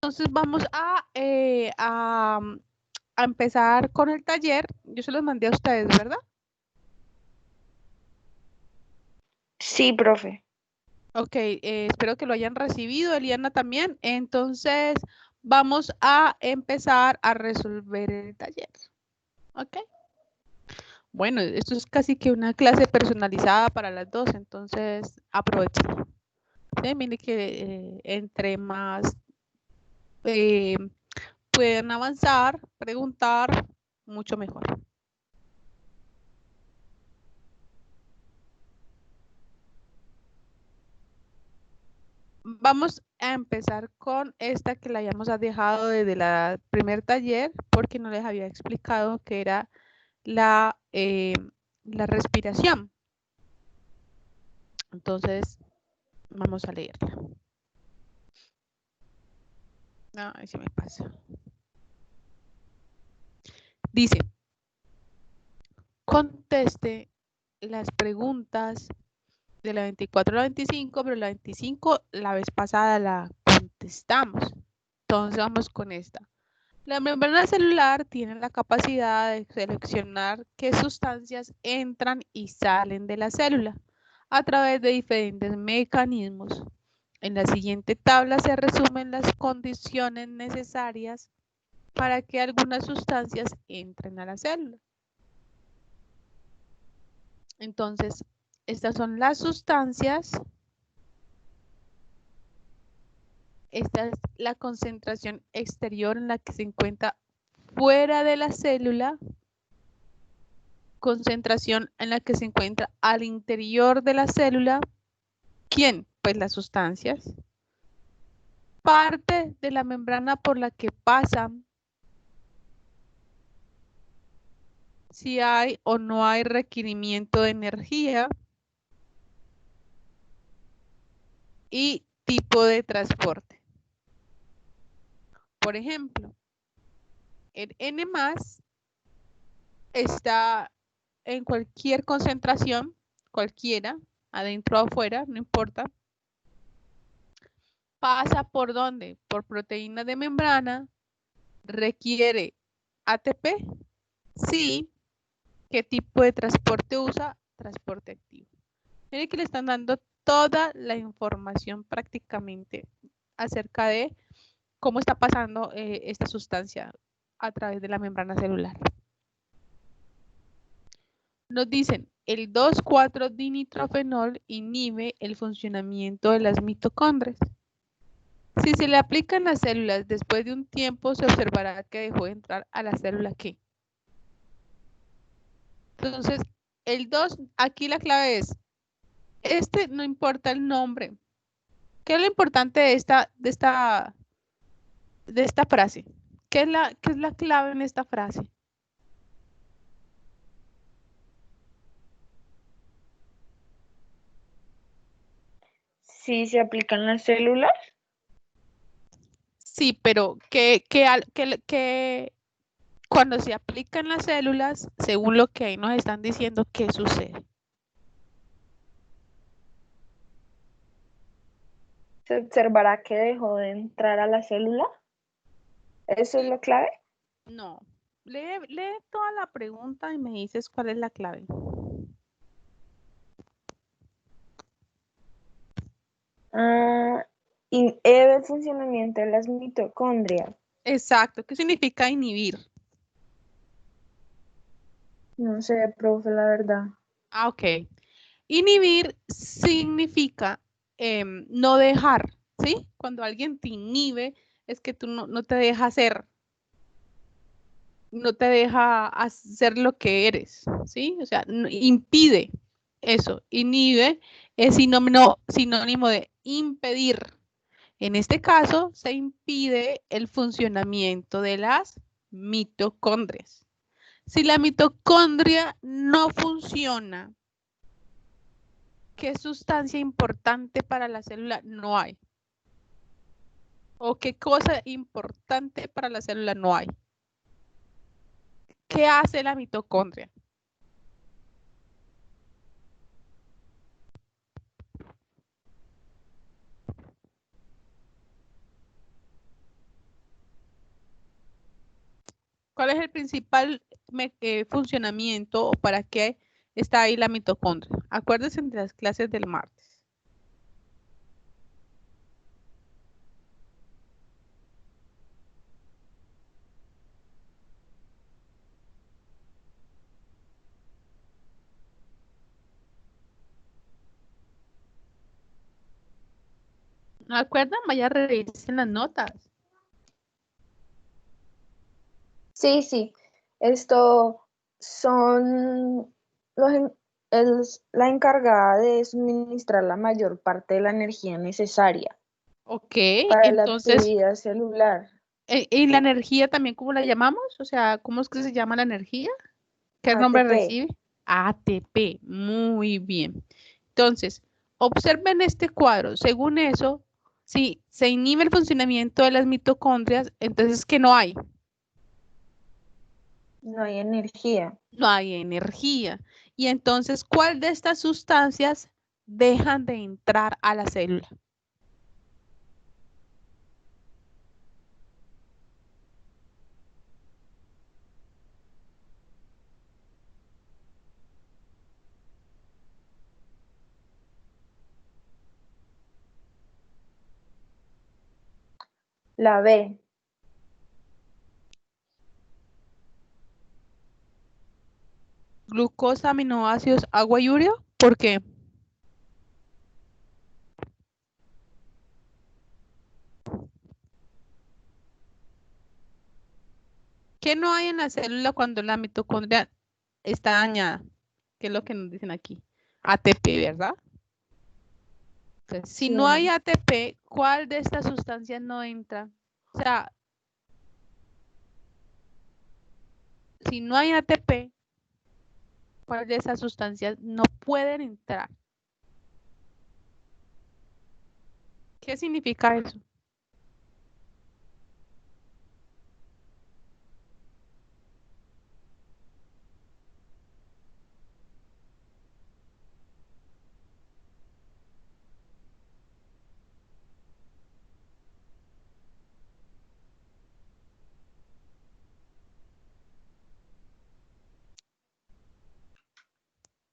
Entonces vamos a empezar con el taller. Yo se los mandé a ustedes, ¿verdad? Sí, profe. Ok, espero que lo hayan recibido, Eliana también. Entonces vamos a empezar a resolver el taller. Ok. Bueno, esto es casi que una clase personalizada para las dos, entonces aprovechen. ¿Sí? Mire que entre más pueden avanzar, preguntar, mucho mejor. Vamos a empezar con esta que la habíamos dejado desde el primer taller porque no les había explicado que era la respiración. Entonces, vamos a leerla. No, ahí se me pasa. Dice, conteste las preguntas de la 24 a la 25, pero la 25 la vez pasada la contestamos. Entonces vamos con esta. La membrana celular tiene la capacidad de seleccionar qué sustancias entran y salen de la célula a través de diferentes mecanismos. En la siguiente tabla se resumen las condiciones necesarias para que algunas sustancias entren a la célula. Entonces, estas son las sustancias. Esta es la concentración exterior en la que se encuentra fuera de la célula. Concentración en la que se encuentra al interior de la célula. ¿Quién? Pues las sustancias. Parte de la membrana por la que pasan. Si hay o no hay requerimiento de energía. Y tipo de transporte. Por ejemplo, el N+ está en cualquier concentración, cualquiera, adentro o afuera, no importa. ¿Pasa por dónde? Por proteína de membrana. ¿Requiere ATP? Sí. ¿Qué tipo de transporte usa? Transporte activo. Miren que le están dando toda la información prácticamente acerca de cómo está pasando esta sustancia a través de la membrana celular. Nos dicen, el 2,4-dinitrofenol inhibe el funcionamiento de las mitocondrias. Si se le aplican las células después de un tiempo, se observará que dejó de entrar a la célula ¿qué? Entonces, el 2, aquí la clave es, no importa el nombre. ¿Qué es lo importante de esta frase? ¿Qué es la clave en esta frase? Sí, se aplican las células. Sí, pero cuando se aplican las células, según lo que ahí nos están diciendo, ¿qué sucede? Se observará que dejó de entrar a la célula. ¿Eso es lo clave? No. Lee toda la pregunta y me dices cuál es la clave. Inhibe el funcionamiento de las mitocondrias. Exacto. ¿Qué significa inhibir? No sé, profe, la verdad. Ah, ok. Inhibir significa no dejar, ¿sí? Cuando alguien te inhibe, es que tú no te dejas hacer, no te deja hacer lo que eres, ¿sí? O sea, impide eso. Inhibe es sinónimo de impedir. En este caso, se impide el funcionamiento de las mitocondrias. Si la mitocondria no funciona, ¿qué sustancia importante para la célula no hay? ¿O qué cosa importante para la célula no hay? ¿Qué hace la mitocondria? ¿Cuál es el principal funcionamiento o para qué está ahí la mitocondria? Acuérdense de las clases del martes. ¿No acuerdan? Vaya a revisar las notas. Sí, sí. Esto son la encargada de suministrar la mayor parte de la energía necesaria Ok, para la entonces, actividad celular. ¿y la energía también cómo la llamamos? O sea, ¿cómo es que se llama la energía? ¿Qué nombre ATP. recibe? ATP, muy bien. Entonces, observen este cuadro. Según eso, si se inhibe el funcionamiento de las mitocondrias, entonces, ¿qué no hay? No hay energía. No hay energía. Y entonces, ¿cuál de estas sustancias dejan de entrar a la célula? La B. Glucosa, aminoácidos, agua y urea. ¿Por qué? ¿Qué no hay en la célula cuando la mitocondria está dañada? ¿Qué es lo que nos dicen aquí? ATP, ¿verdad? Entonces, si Sí. no hay ATP, ¿cuál de estas sustancias no entra? O sea, si no hay ATP, ¿cuál de esas sustancias no pueden entrar? ¿Qué significa eso?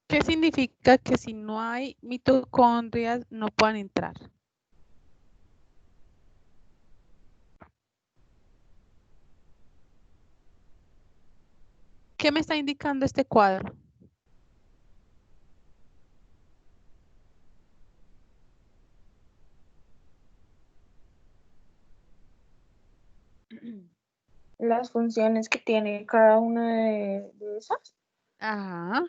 ¿Qué significa que si no hay mitocondrias no puedan entrar? ¿Qué me está indicando este cuadro? Las funciones que tiene cada una de esas. Ajá.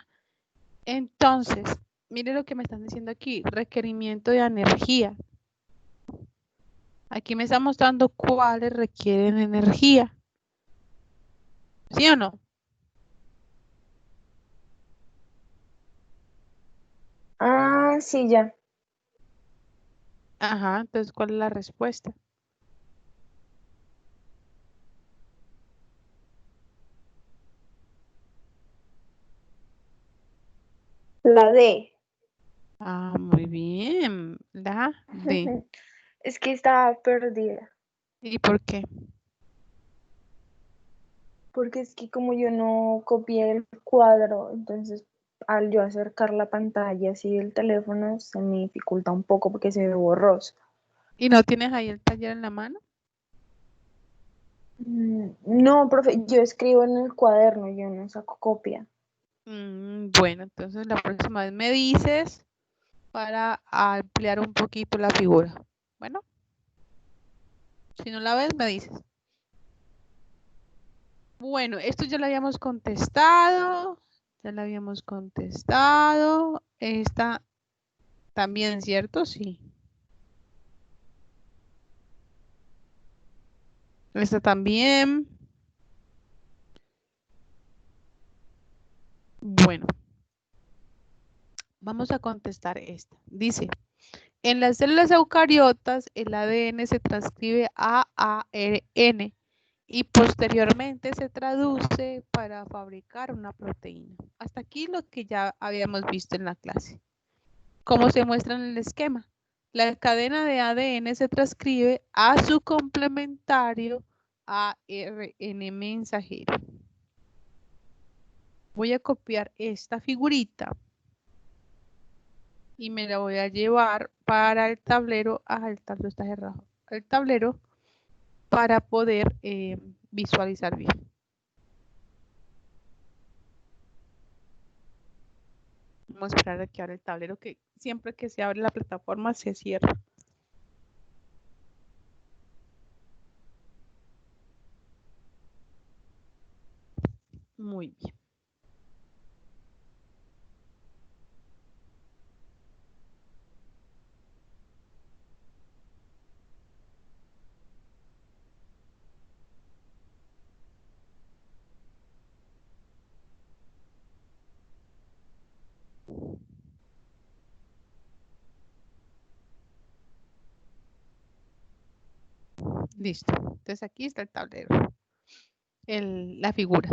Entonces, mire lo que me están diciendo aquí, requerimiento de energía. Aquí me está mostrando cuáles requieren energía. ¿Sí o no? Ah, sí, ya. Ajá, entonces, ¿cuál es la respuesta? La D. Ah, muy bien. La D. Es que estaba perdida. ¿Y por qué? Porque es que como yo no copié el cuadro, entonces al yo acercar la pantalla así del teléfono se me dificulta un poco porque se ve borroso. ¿Y no tienes ahí el taller en la mano? No, profe, yo escribo en el cuaderno, yo no saco copia. Bueno, entonces la próxima vez me dices para ampliar un poquito la figura. Bueno, si no la ves, me dices. Bueno, esto ya lo habíamos contestado. Ya lo habíamos contestado. Esta también, ¿cierto? Sí. Esta también. Bueno, vamos a contestar esta. Dice, en las células eucariotas el ADN se transcribe a ARN y posteriormente se traduce para fabricar una proteína. Hasta aquí lo que ya habíamos visto en la clase. Como se muestra en el esquema, la cadena de ADN se transcribe a su complementario ARN mensajero. Voy a copiar esta figurita y me la voy a llevar para el tablero. El tablero está cerrado. El tablero para poder visualizar bien. Vamos a esperar a que abra el tablero, que siempre que se abre la plataforma se cierra. Muy bien. Listo. Entonces aquí está el tablero, la figura.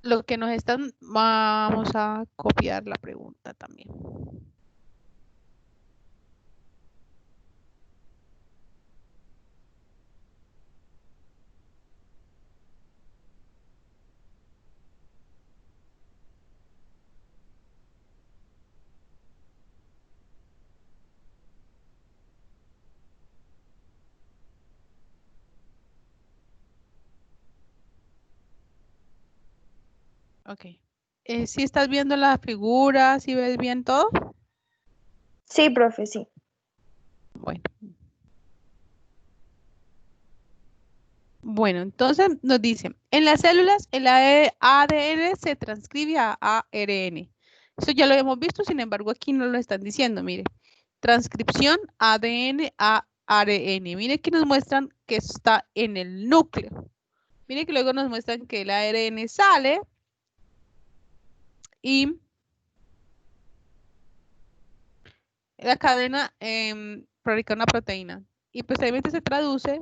Lo que nos están, vamos a copiar la pregunta también. Ok. ¿Sí estás viendo la figura? ¿Sí ves bien todo? Sí, profe, sí. Bueno. Bueno, entonces nos dicen, en las células el ADN se transcribe a ARN. Eso ya lo hemos visto, sin embargo aquí no lo están diciendo, mire. Transcripción ADN a ARN. Mire que nos muestran que está en el núcleo. Mire que luego nos muestran que el ARN sale y la cadena fabrica una proteína. Y posteriormente se traduce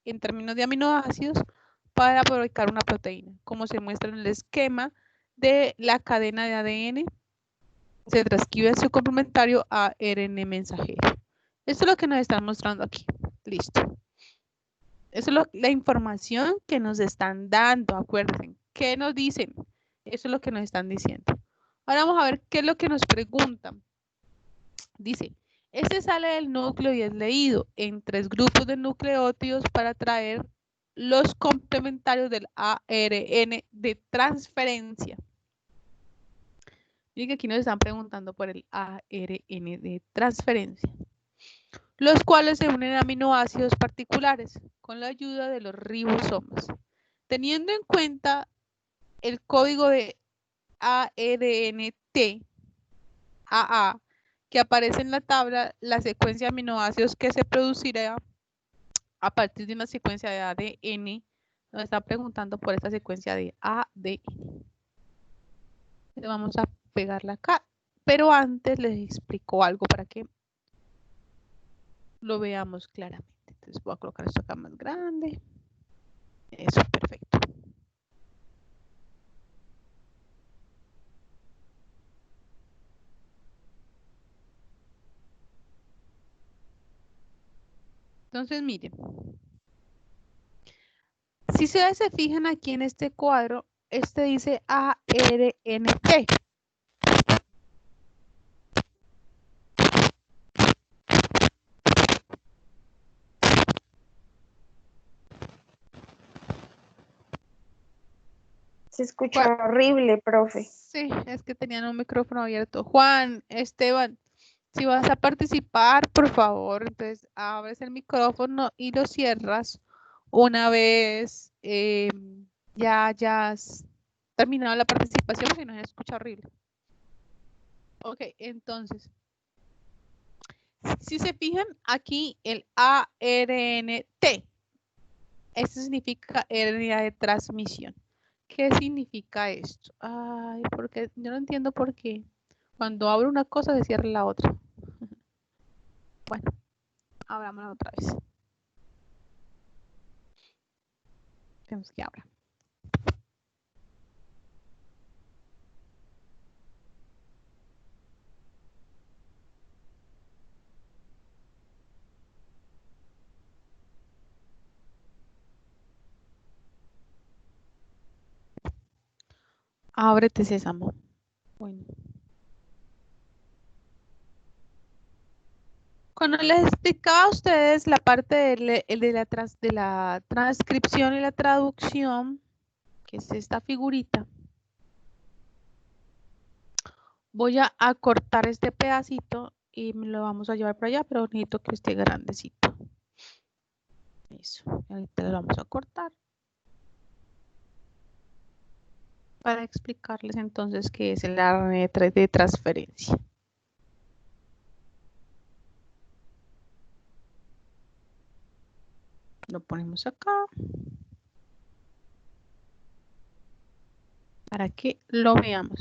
en términos de aminoácidos para fabricar una proteína, como se muestra en el esquema de la cadena de ADN. Se transcribe su complementario a ARN mensajero. Esto es lo que nos están mostrando aquí. Listo. Eso es la información que nos están dando, acuérdense. ¿Qué nos dicen? Eso es lo que nos están diciendo. Ahora vamos a ver qué es lo que nos preguntan. Dice, este sale del núcleo y es leído en 3 grupos de nucleótidos para traer los complementarios del ARN de transferencia. Miren que aquí nos están preguntando por el ARN de transferencia, los cuales se unen a aminoácidos particulares con la ayuda de los ribosomas. Teniendo en cuenta el código de ARNT, AA, que aparece en la tabla, la secuencia de aminoácidos que se producirá a partir de una secuencia de ADN, nos está preguntando por esta secuencia de ADN. Vamos a pegarla acá, pero antes les explico algo para que lo veamos claramente. Entonces voy a colocar esto acá más grande. Eso, perfecto. Entonces, miren. Si ustedes se fijan aquí en este cuadro, este dice ARNT. Se escucha horrible, profe. Sí, es que tenían un micrófono abierto. Juan, Esteban, si vas a participar, por favor, entonces abres el micrófono y lo cierras una vez ya hayas terminado la participación, porque nos escucha horrible. Ok, entonces, si se fijan aquí el ARNT, esto significa RNA de transmisión. ¿Qué significa esto? Ay, porque yo no entiendo por qué. Cuando abro una cosa se cierra la otra. Bueno, abrámosla otra vez. Tenemos que abrir. Ábrete sésamo. Bueno. Cuando les explicaba a ustedes la parte de la transcripción y la traducción, que es esta figurita, voy a acortar este pedacito y me lo vamos a llevar para allá, pero necesito que esté grandecito. Eso, ahorita lo vamos a cortar. Para explicarles entonces qué es el ARN de transferencia. Lo ponemos acá. Para que lo veamos.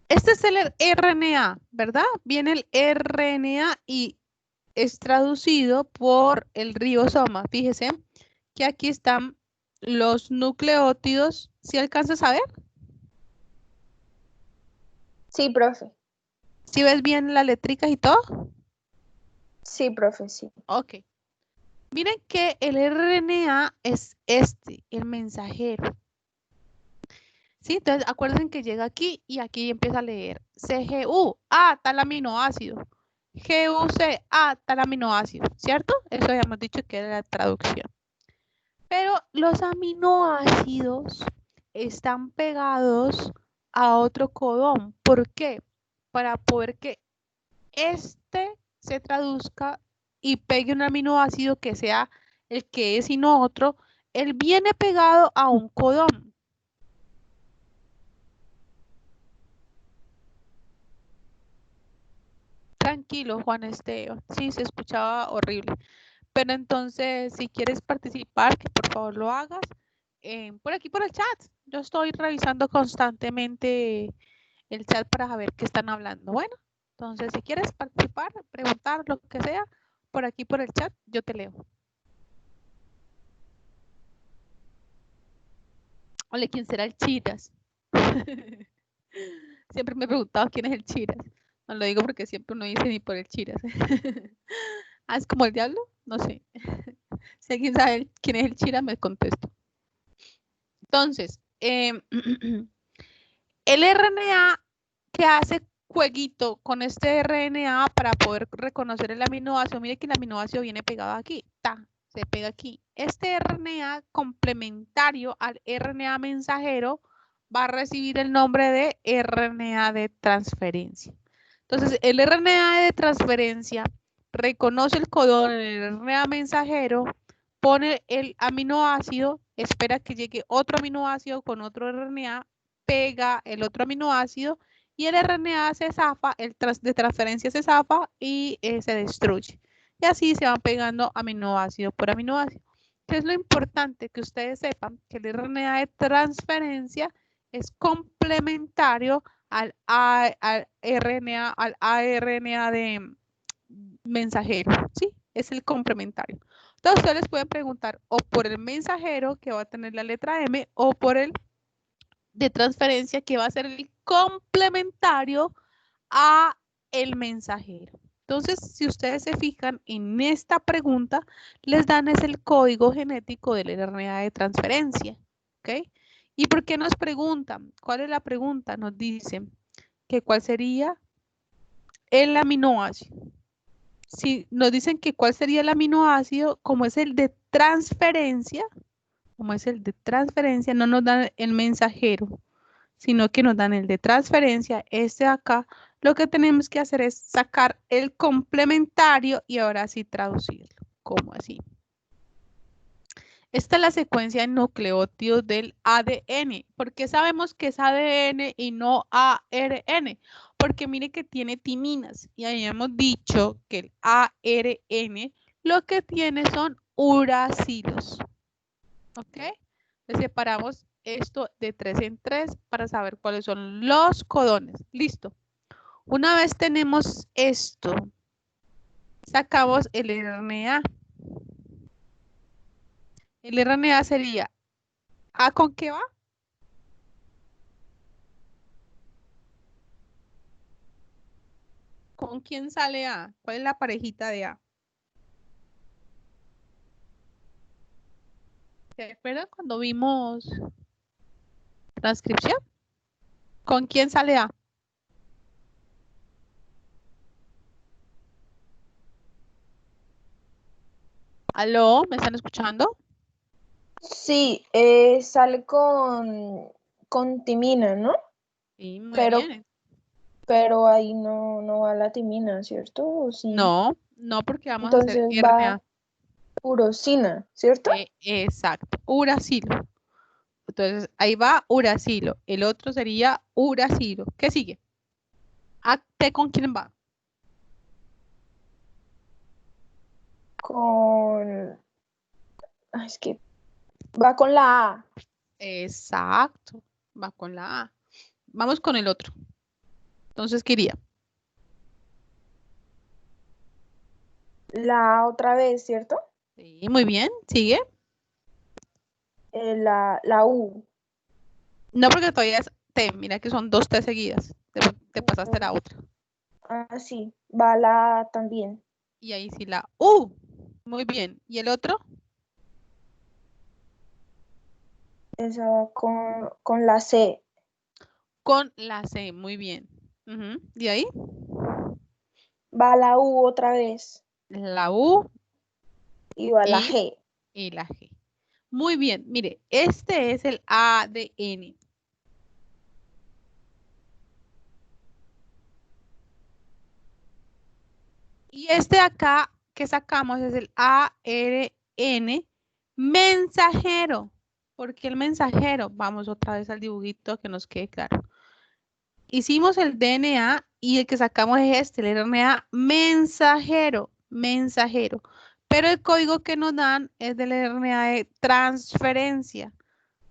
Este es el RNA, ¿verdad? Viene el RNA y es traducido por el ribosoma. Fíjese que aquí están los nucleótidos. ¿Sí alcanzas a ver? Sí, profe. ¿Sí ves bien las letricas y todo? Sí, profe, sí. Ok. Miren que el RNA es el mensajero. ¿Sí? Entonces, acuérdense que llega aquí y aquí empieza a leer CGU, tal aminoácido. GUC, tal aminoácido, ¿cierto? Eso ya hemos dicho que era la traducción. Pero los aminoácidos están pegados a otro codón. ¿Por qué? Para poder que este se traduzca y pegue un aminoácido que sea el que es y no otro, él viene pegado a un codón. Tranquilo, Juan Esteban. Sí, se escuchaba horrible. Pero entonces, si quieres participar, que por favor lo hagas por aquí por el chat. Yo estoy revisando constantemente el chat para saber qué están hablando. Bueno, entonces si quieres participar, preguntar, lo que sea, por aquí por el chat, yo te leo. Ole, ¿quién será el Chiras? Siempre me he preguntado quién es el Chiras. No lo digo porque siempre uno dice ni por el Chiras. ¿Es como el diablo? No sé. Si alguien sabe quién es el Chiras, me contesto. Entonces, el RNA que hace jueguito con este RNA para poder reconocer el aminoácido. Mire que el aminoácido viene pegado aquí. Se pega aquí. Este RNA complementario al RNA mensajero va a recibir el nombre de RNA de transferencia. Entonces, el RNA de transferencia reconoce el codón en el RNA mensajero, pone el aminoácido, espera que llegue otro aminoácido con otro RNA, pega el otro aminoácido y el RNA se zafa, el de transferencia se zafa y se destruye. Y así se van pegando aminoácido por aminoácido. ¿Qué es lo importante? Que ustedes sepan que el RNA de transferencia es complementario al RNA, al ARNA de mensajero, ¿sí? Es el complementario. Entonces, ustedes les pueden preguntar o por el mensajero, que va a tener la letra M, o por el de transferencia, que va a ser el complementario a el mensajero. Entonces, si ustedes se fijan en esta pregunta, les dan es el código genético del RNA de transferencia, ¿ok? ¿Y por qué nos preguntan? ¿Cuál es la pregunta? Nos dicen que cuál sería el aminoácido. Si nos dicen que cuál sería el aminoácido, como es el de transferencia, no nos dan el mensajero, sino que nos dan el de transferencia, este de acá, lo que tenemos que hacer es sacar el complementario y ahora sí traducirlo. ¿Cómo así? Esta es la secuencia de nucleótidos del ADN. ¿Por qué sabemos que es ADN y no ARN? Porque mire que tiene timinas y ahí hemos dicho que el ARN lo que tiene son uracilos. ¿Ok? Le separamos esto de 3 en 3 para saber cuáles son los codones. Listo. Una vez tenemos esto, sacamos el RNA. El RNA sería ¿A con qué va? ¿Con quién sale A? ¿Cuál es la parejita de A? ¿Se acuerdan cuando vimos transcripción? ¿Con quién sale A? ¿Aló? ¿Me están escuchando? Sí, sale con timina, ¿no? Sí, muy Pero, bien. pero ahí no va la timina, ¿cierto? ¿O sí? No, no porque vamos a hacer Entonces va RNA. urosina, ¿cierto? Exacto, uracilo. Entonces, ahí va uracilo. El otro sería uracilo. ¿Qué sigue? ¿T con quién va? Con... Es que va con la A. Exacto, va con la A. Vamos con el otro. Entonces, ¿qué iría? La A otra vez, ¿cierto? Sí, muy bien, sigue. La U. No porque todavía es T, mira que son dos T seguidas. Te pasaste la otra. Ah, sí, va la A también. Y ahí sí la U. Muy bien. ¿Y el otro? Esa va con la C. Con la C, muy bien. ¿Y ahí? Va la U otra vez. La U Y va la y, G. y la G. Muy bien, mire, este es el ADN. Y este de acá que sacamos es el ARN mensajero. ¿Por qué el mensajero? Vamos otra vez al dibujito que nos quede claro. Hicimos el DNA y el que sacamos es este, el RNA mensajero, mensajero. Pero el código que nos dan es del RNA de transferencia,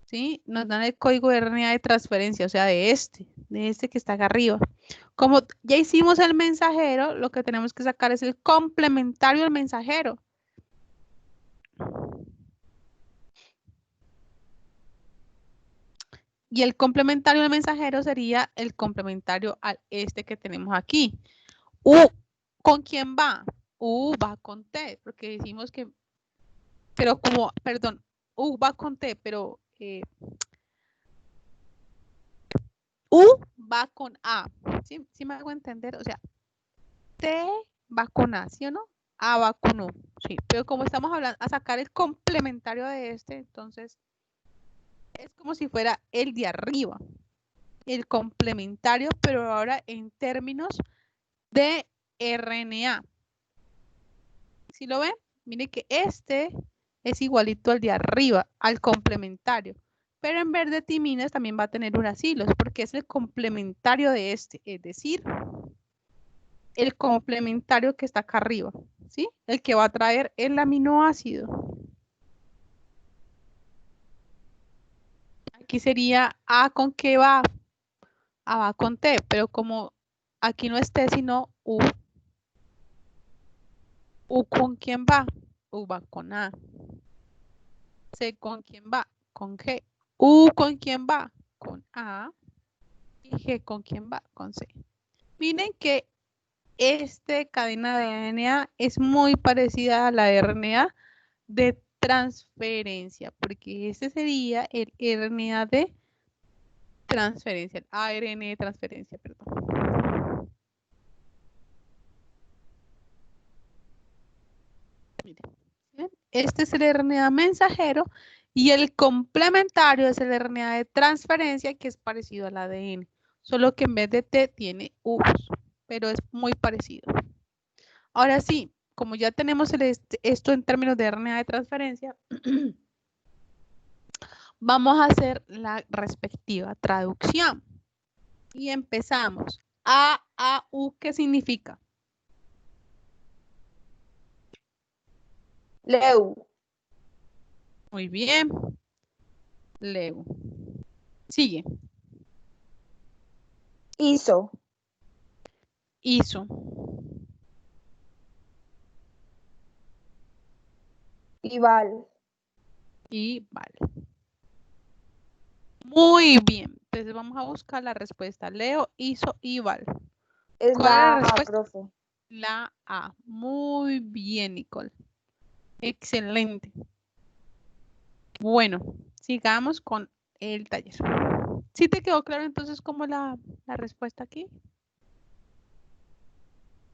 ¿sí? Nos dan el código de RNA de transferencia, o sea, de este que está acá arriba. Como ya hicimos el mensajero, lo que tenemos que sacar es el complementario del mensajero. Y el complementario del mensajero sería el complementario al este que tenemos aquí. U, ¿con quién va? U va con T, porque decimos que, pero como, perdón, U va con T, pero U va con A. ¿Sí? ¿Sí me hago entender? O sea, T va con A, ¿sí o no? A va con U, sí. Pero como estamos hablando, a sacar el complementario de este, entonces es como si fuera el de arriba, el complementario, pero ahora en términos de RNA. ¿Sí lo ven? Miren que este es igualito al de arriba, al complementario. Pero en vez de timinas también va a tener uracilos, porque es el complementario de este, es decir, el complementario que está acá arriba, ¿sí? El que va a traer el aminoácido. Aquí sería A con qué va, A va con T, pero como aquí no es T, sino U, U con quién va, U va con A. C con quién va, con G. U con quién va, con A. Y G con quién va, con C. Miren que esta cadena de DNA es muy parecida a la RNA de transferencia, porque este sería el RNA de transferencia, el ARN de transferencia, perdón. Miren, este es el RNA mensajero y el complementario es el RNA de transferencia que es parecido al ADN, solo que en vez de T tiene U, pero es muy parecido. Ahora sí, como ya tenemos esto en términos de RNA de transferencia, vamos a hacer la respectiva traducción. Y empezamos. U, ¿qué significa? Leu. Muy bien. Leo. Sigue. Iso. Hizo. Ival. Y vale. Muy bien. Entonces vamos a buscar la respuesta. Leo, hizo y vale. Es ¿Cuál es la la A, respuesta? profe. La A. Muy bien, Nicole. Excelente. Bueno, sigamos con el taller. ¿Sí te quedó claro entonces cómo la respuesta aquí?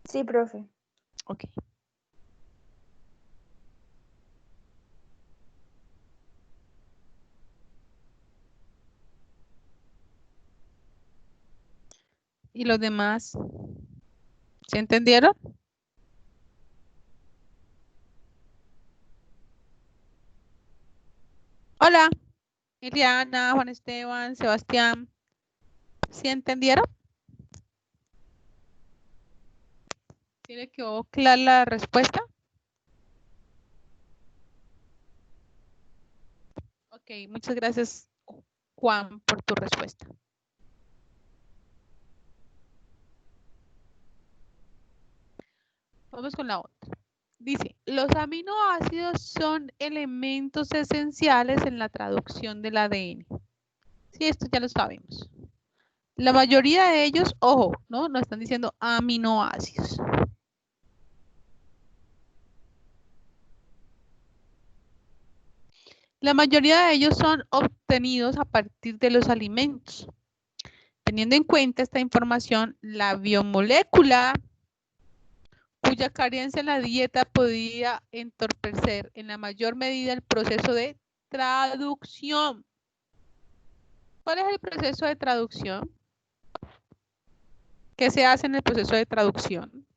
Sí, profe. Ok. ¿Y los demás? ¿Se entendieron? Hola, Iliana, Juan Esteban, Sebastián. ¿Sí entendieron? ¿Sí le quedó clara la respuesta? Ok, muchas gracias, Juan, por tu respuesta. Vamos con la otra. Dice, los aminoácidos son elementos esenciales en la traducción del ADN. Sí, esto ya lo sabemos. La mayoría de ellos, ojo, ¿no? Nos están diciendo aminoácidos. La mayoría de ellos son obtenidos a partir de los alimentos. Teniendo en cuenta esta información, la biomolécula cuya carencia en la dieta podría entorpecer en la mayor medida el proceso de traducción. ¿Cuál es el proceso de traducción? ¿Qué se hace en el proceso de traducción?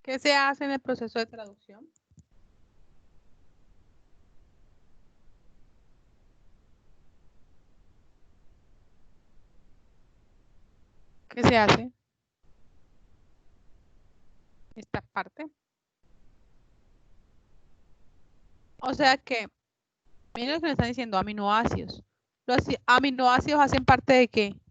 ¿Qué se hace en el proceso de traducción? ¿Qué se hace? Esta parte. O sea que, miren lo que me están diciendo, aminoácidos. Los aminoácidos hacen parte de qué?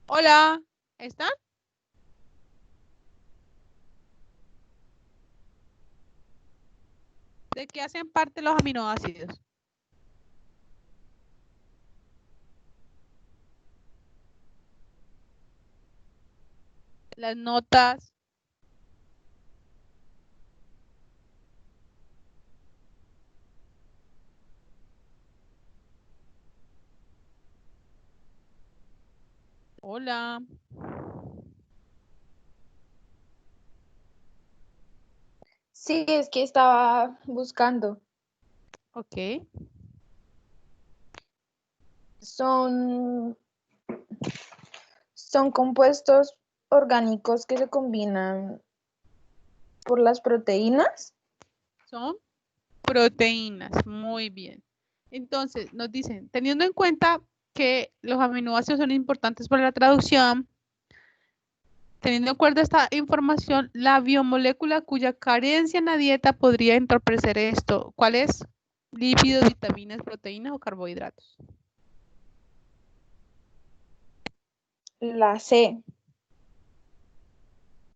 Hola, ¿están? ¿De qué hacen parte los aminoácidos? Las notas. Hola. Sí, es que estaba buscando. Ok. Son, son compuestos orgánicos que se combinan por las proteínas. Son proteínas. Muy bien. Entonces, nos dicen, teniendo en cuenta que los aminoácidos son importantes para la traducción, teniendo en cuenta esta información, la biomolécula cuya carencia en la dieta podría entorpecer esto. ¿Cuál es? Lípidos, vitaminas, proteínas o carbohidratos. La C.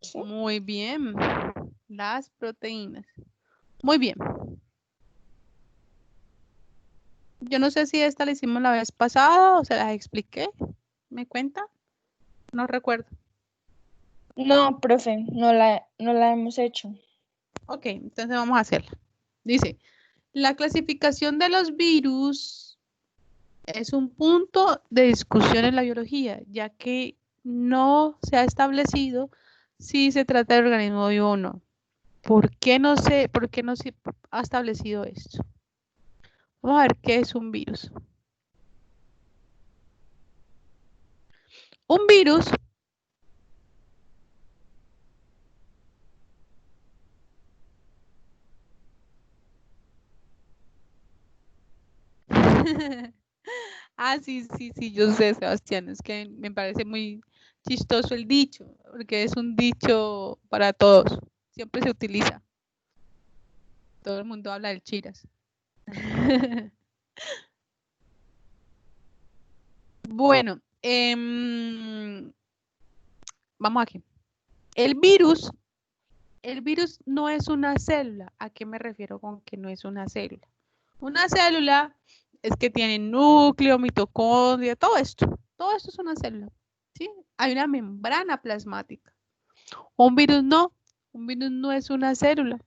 ¿Sí? Muy bien. Las proteínas. Muy bien. Yo no sé si esta la hicimos la vez pasada o se las expliqué. ¿Me cuenta? No recuerdo. No, profe, no la hemos hecho. Ok, entonces vamos a hacerla. Dice, la clasificación de los virus es un punto de discusión en la biología, ya que no se ha establecido si se trata de organismo vivo o no. Por qué no se ha establecido esto? Vamos a ver qué es un virus. Un virus ah, sí, sí, sí, yo sé, Sebastián, es que me parece muy chistoso el dicho, porque es un dicho para todos. Siempre se utiliza. Todo el mundo habla del chiras. Bueno, vamos aquí. El virus no es una célula. ¿A qué me refiero con que no es una célula? Una célula es que tiene núcleo, mitocondria, todo esto. Todo esto es una célula. ¿Sí? Hay una membrana plasmática. Un virus no. Un virus no es una célula.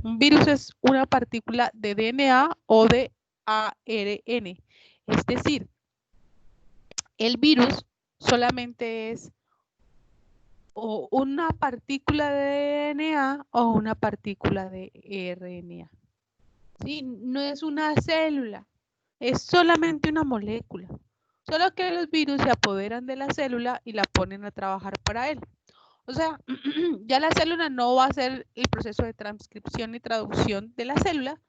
Un virus es una partícula de DNA o de ARN. Es decir, el virus solamente es o una partícula de DNA o una partícula de RNA. ¿Sí? No es una célula, es solamente una molécula. Solo que los virus se apoderan de la célula y la ponen a trabajar para él. O sea, ya la célula no va a hacer el proceso de transcripción y traducción de la célula,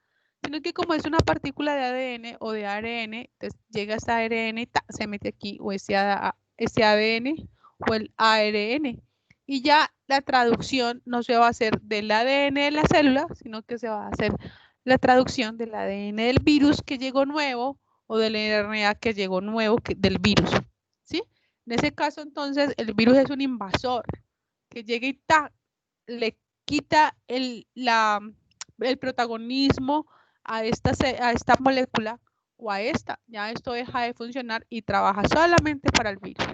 sino que como es una partícula de ADN o de ARN, entonces llega ese ARN y se mete aquí, o ese ADN o el ARN. Y ya la traducción no se va a hacer del ADN de la célula, sino que se va a hacer la traducción del ADN del virus que llegó nuevo o del RNA que llegó nuevo del virus. ¿Sí? En ese caso, entonces, el virus es un invasor que llega y le quita el protagonismo a esta molécula o a esta. Ya esto deja de funcionar y trabaja solamente para el virus.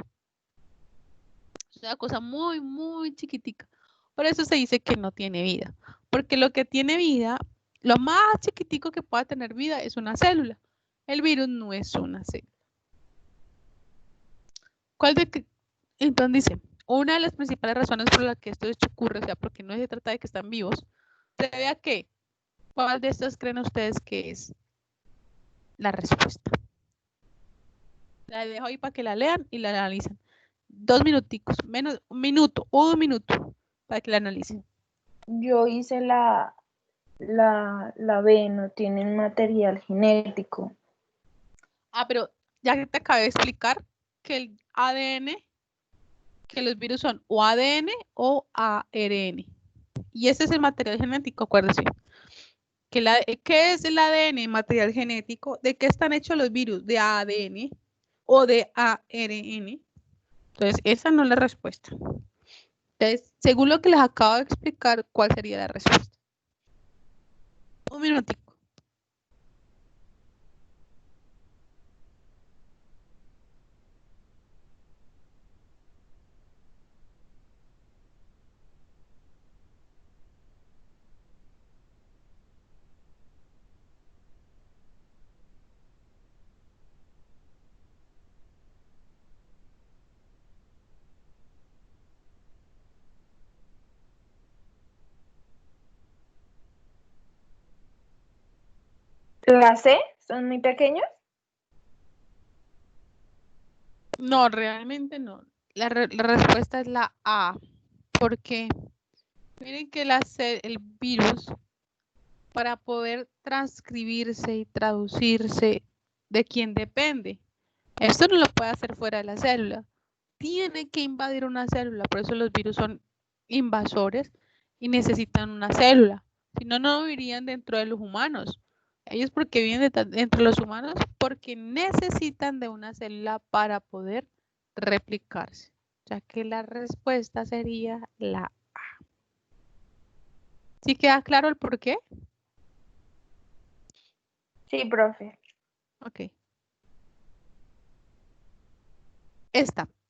Es una cosa muy, muy chiquitica. Por eso se dice que no tiene vida. Porque lo que tiene vida, lo más chiquitico que pueda tener vida es una célula. El virus no es una célula. Entonces dice, una de las principales razones por las que esto hecho ocurre, o sea, porque no se trata de que están vivos, se debe a que, ¿cuál de estas creen ustedes que es la respuesta? La dejo ahí para que la lean y la analicen. 2 minuticos, menos un minuto, para que la analicen. Yo hice la B, no tienen material genético. Pero ya que te acabé de explicar que el ADN, que los virus son o ADN o ARN. Y ese es el material genético, acuérdense. ¿Qué es el ADN? Material genético. ¿De qué están hechos los virus? De ADN o de ARN. Entonces, esa no es la respuesta. Entonces, según lo que les acabo de explicar, ¿cuál sería la respuesta? Un minutico. ¿La C? ¿Son muy pequeños? No, realmente no. La respuesta es la A. Porque miren que el virus, para poder transcribirse y traducirse, ¿de quién depende? Esto no lo puede hacer fuera de la célula. Tiene que invadir una célula. Por eso los virus son invasores y necesitan una célula. Si no, no vivirían dentro de los humanos. Ellos porque viven dentro de los humanos porque necesitan de una célula para poder replicarse. Ya que la respuesta sería la A. ¿Sí queda claro el por qué? Sí, profe. Ok.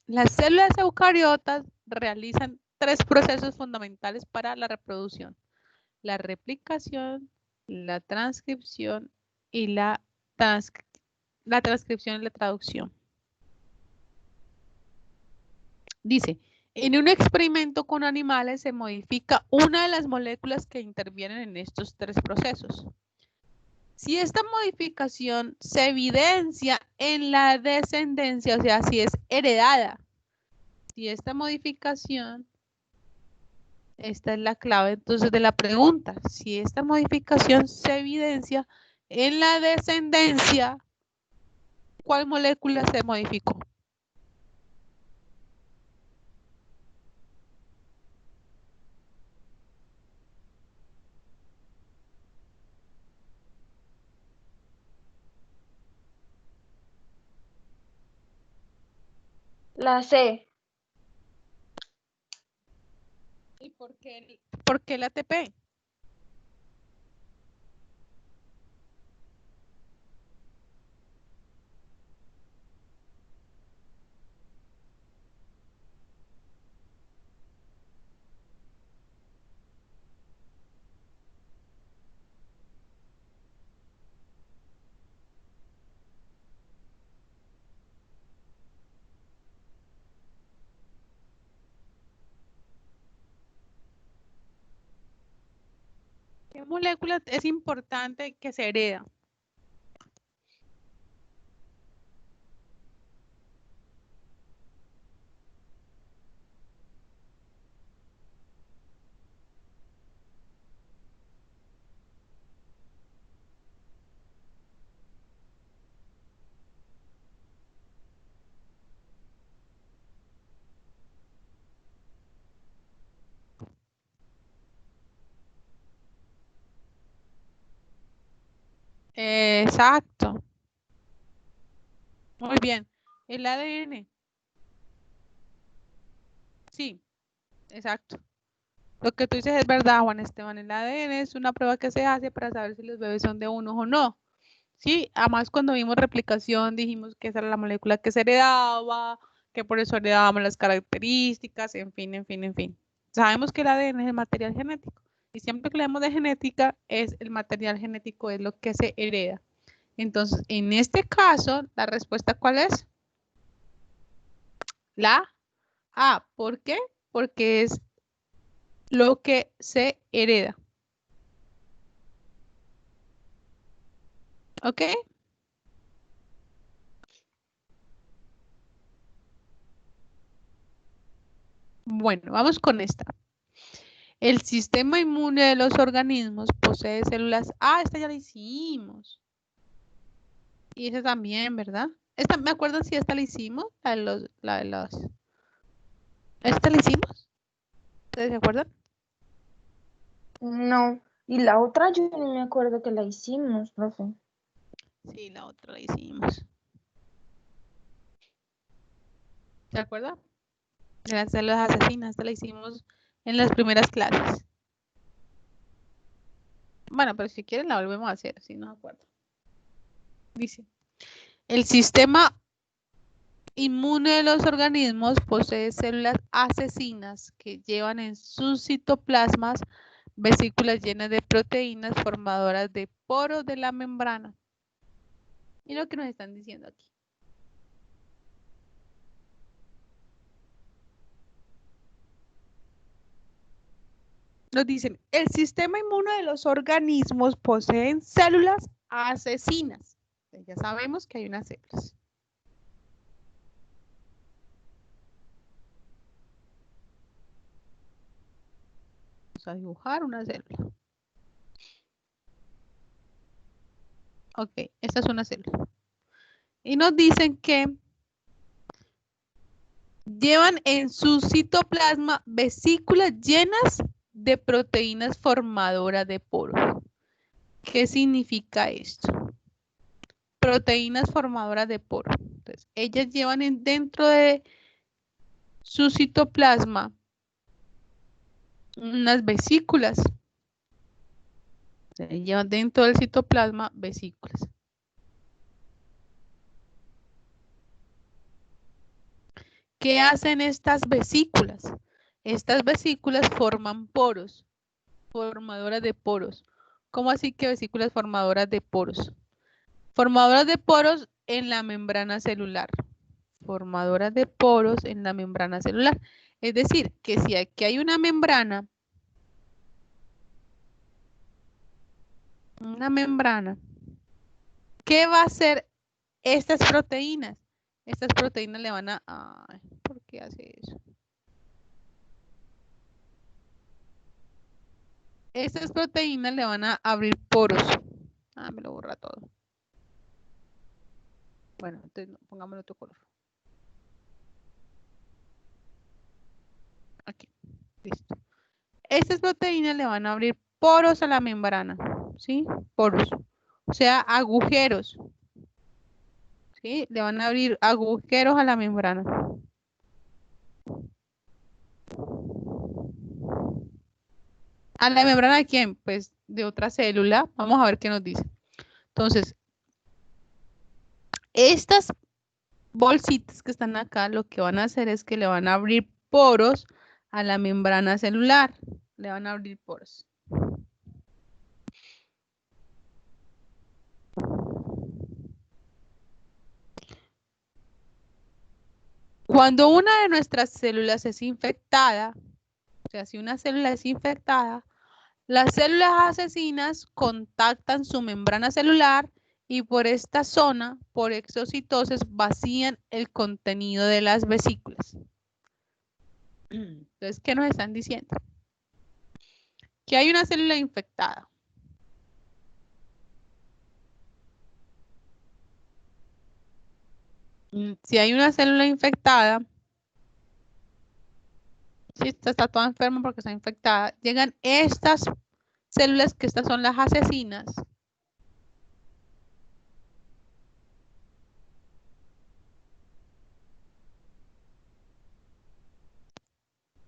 Las células eucariotas realizan 3 procesos fundamentales para la reproducción: la replicación, la transcripción y la transcripción y la traducción. Dice, en un experimento con animales se modifica una de las moléculas que intervienen en estos 3 procesos. Si esta modificación se evidencia en la descendencia, o sea, si es heredada, si esta modificación, esta es la clave entonces de la pregunta, si esta modificación se evidencia en la descendencia, ¿cuál molécula se modificó? La C. ¿Y por qué la ATP? ¿Qué molécula es importante que se hereda? Exacto. Muy bien. El ADN. Sí, exacto. Lo que tú dices es verdad, Juan Esteban. El ADN es una prueba que se hace para saber si los bebés son de uno o no. Sí, además cuando vimos replicación dijimos que esa era la molécula que se heredaba, que por eso heredábamos las características, en fin, en fin, en fin. Sabemos que el ADN es el material genético y siempre que leemos de genética es el material genético es lo que se hereda. Entonces, en este caso, la respuesta ¿cuál es? La A. ¿Por qué? Porque es lo que se hereda. ¿Ok? Bueno, vamos con esta. El sistema inmune de los organismos posee células. Ah, esta ya la hicimos. Y esa también, ¿verdad? Esta, me acuerdo si esta la hicimos. La de los. ¿Esta la hicimos? ¿Ustedes se acuerdan? No. Y la otra yo no me acuerdo que la hicimos, profe. Sí, la otra la hicimos. ¿Se acuerdan? De las células asesinas. Esta la hicimos en las primeras clases. Bueno, pero si quieren la volvemos a hacer, si no me acuerdo. Dice, el sistema inmune de los organismos posee células asesinas que llevan en sus citoplasmas vesículas llenas de proteínas formadoras de poros de la membrana. Y lo que nos están diciendo aquí. Nos dicen, el sistema inmune de los organismos poseen células asesinas. Ya sabemos que hay unas células. Vamos a dibujar una célula. Ok, esta es una célula. Y nos dicen que llevan en su citoplasma vesículas llenas de proteínas formadoras de poros. ¿Qué significa esto? Proteínas formadoras de poros. Entonces, ellas llevan dentro de su citoplasma unas vesículas. Llevan dentro del citoplasma vesículas. ¿Qué hacen estas vesículas? Estas vesículas forman poros, formadoras de poros. ¿Cómo así que vesículas formadoras de poros? Formadoras de poros en la membrana celular. Formadoras de poros en la membrana celular. Es decir, que si aquí hay una membrana, ¿qué va a hacer estas proteínas? Estas proteínas le van a... Ay, ¿por qué hace eso? Estas proteínas le van a abrir poros. Ah, me lo borra todo. Bueno, entonces pongámosle otro color. Aquí, listo. Estas proteínas le van a abrir poros a la membrana, ¿sí? Poros, o sea, agujeros, ¿sí? Le van a abrir agujeros a la membrana. ¿A la membrana de quién? Pues de otra célula. Vamos a ver qué nos dice. Entonces, estas bolsitas que están acá, lo que van a hacer es que le van a abrir poros a la membrana celular. Le van a abrir poros. Cuando una de nuestras células es infectada, o sea, si una célula es infectada, las células asesinas contactan su membrana celular y por esta zona, por exocitosis, vacían el contenido de las vesículas. Entonces, ¿qué nos están diciendo? Que hay una célula infectada. Si hay una célula infectada, si esta está toda enferma porque está infectada, llegan estas células, que estas son las asesinas.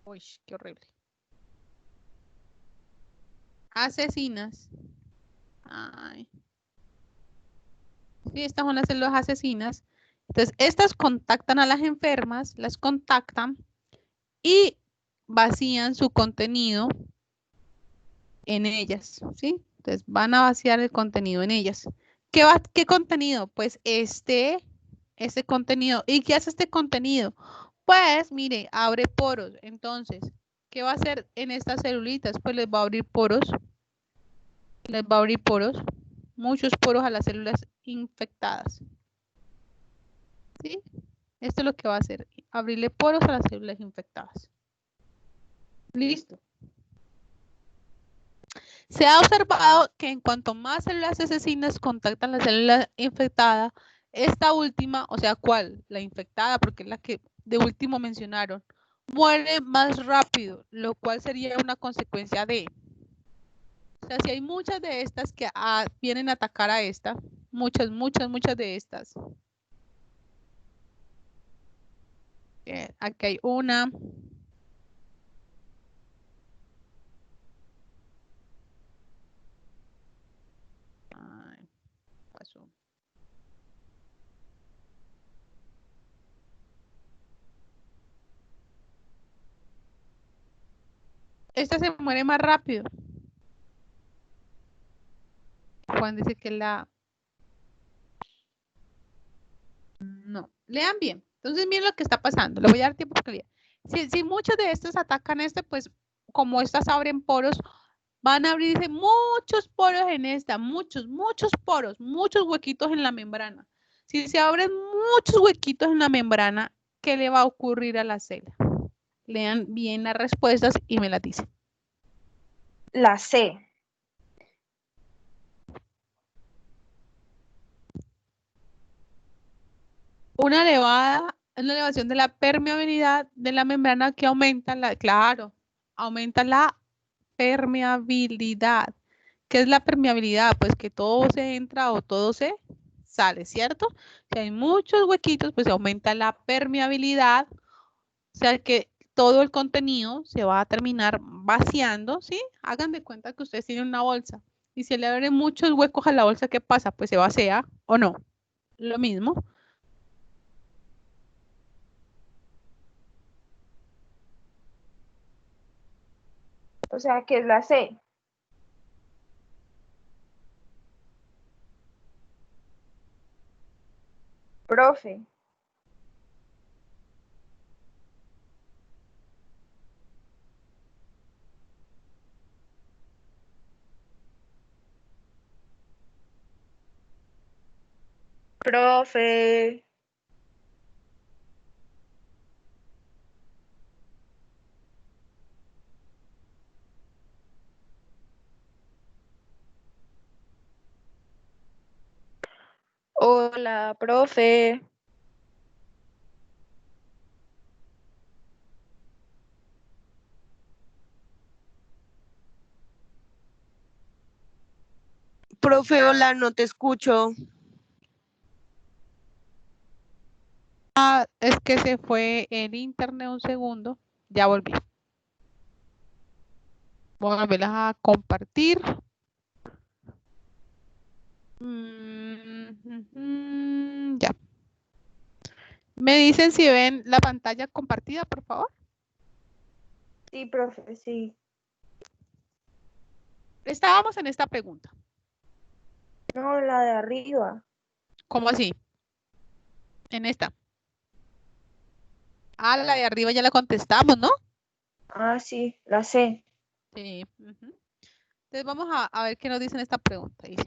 Uy, qué horrible. Asesinas. Ay. Sí, estas son las células asesinas. Entonces, estas contactan a las enfermas, las contactan y vacían su contenido en ellas, ¿sí? Entonces, van a vaciar el contenido en ellas. ¿Qué contenido? Pues este contenido. ¿Y qué hace este contenido? Pues, mire, abre poros. Entonces, ¿qué va a hacer en estas celulitas? Pues les va a abrir poros. Les va a abrir poros. Muchos poros a las células infectadas. ¿Sí? Esto es lo que va a hacer, abrirle poros a las células infectadas. Listo. Se ha observado que en cuanto más células asesinas contactan la célula infectada, esta última, o sea, ¿cuál? La infectada, porque es la que de último mencionaron, muere más rápido, lo cual sería una consecuencia de... O sea, si hay muchas de estas que vienen a atacar a esta, muchas de estas. Aquí hay una. Ay, pasó. Esta se muere más rápido. Juan dice que la... No, lean bien. Entonces miren lo que está pasando. Le voy a dar tiempo para que lean. Si muchos de estos atacan este, pues como estas abren poros, van a abrirse muchos poros en esta, muchos poros, muchos huequitos en la membrana. Si se abren muchos huequitos en la membrana, ¿qué le va a ocurrir a la célula? Lean bien las respuestas y me las dicen. La C. Una elevación de la permeabilidad de la membrana que aumenta aumenta la permeabilidad. ¿Qué es la permeabilidad? Pues que todo se entra o todo se sale, ¿cierto? Si hay muchos huequitos, pues aumenta la permeabilidad, o sea que todo el contenido se va a terminar vaciando, ¿sí? Hagan de cuenta que ustedes tienen una bolsa y si le abren muchos huecos a la bolsa, ¿qué pasa? Pues se vacía o no. Lo mismo. O sea, que es la C. Profe. Profe. Hola, profe. Profe, hola, no te escucho. Es que se fue el internet un segundo. Ya volví. Voy a volverlas a compartir. Ya. ¿Me dicen si ven la pantalla compartida, por favor? Sí, profe, sí. Estábamos en esta pregunta. No, la de arriba. ¿Cómo así? En esta. Ah, la de arriba ya la contestamos, ¿no? Ah, sí, la sé. Sí. Entonces vamos a ver qué nos dice en esta pregunta. Dice,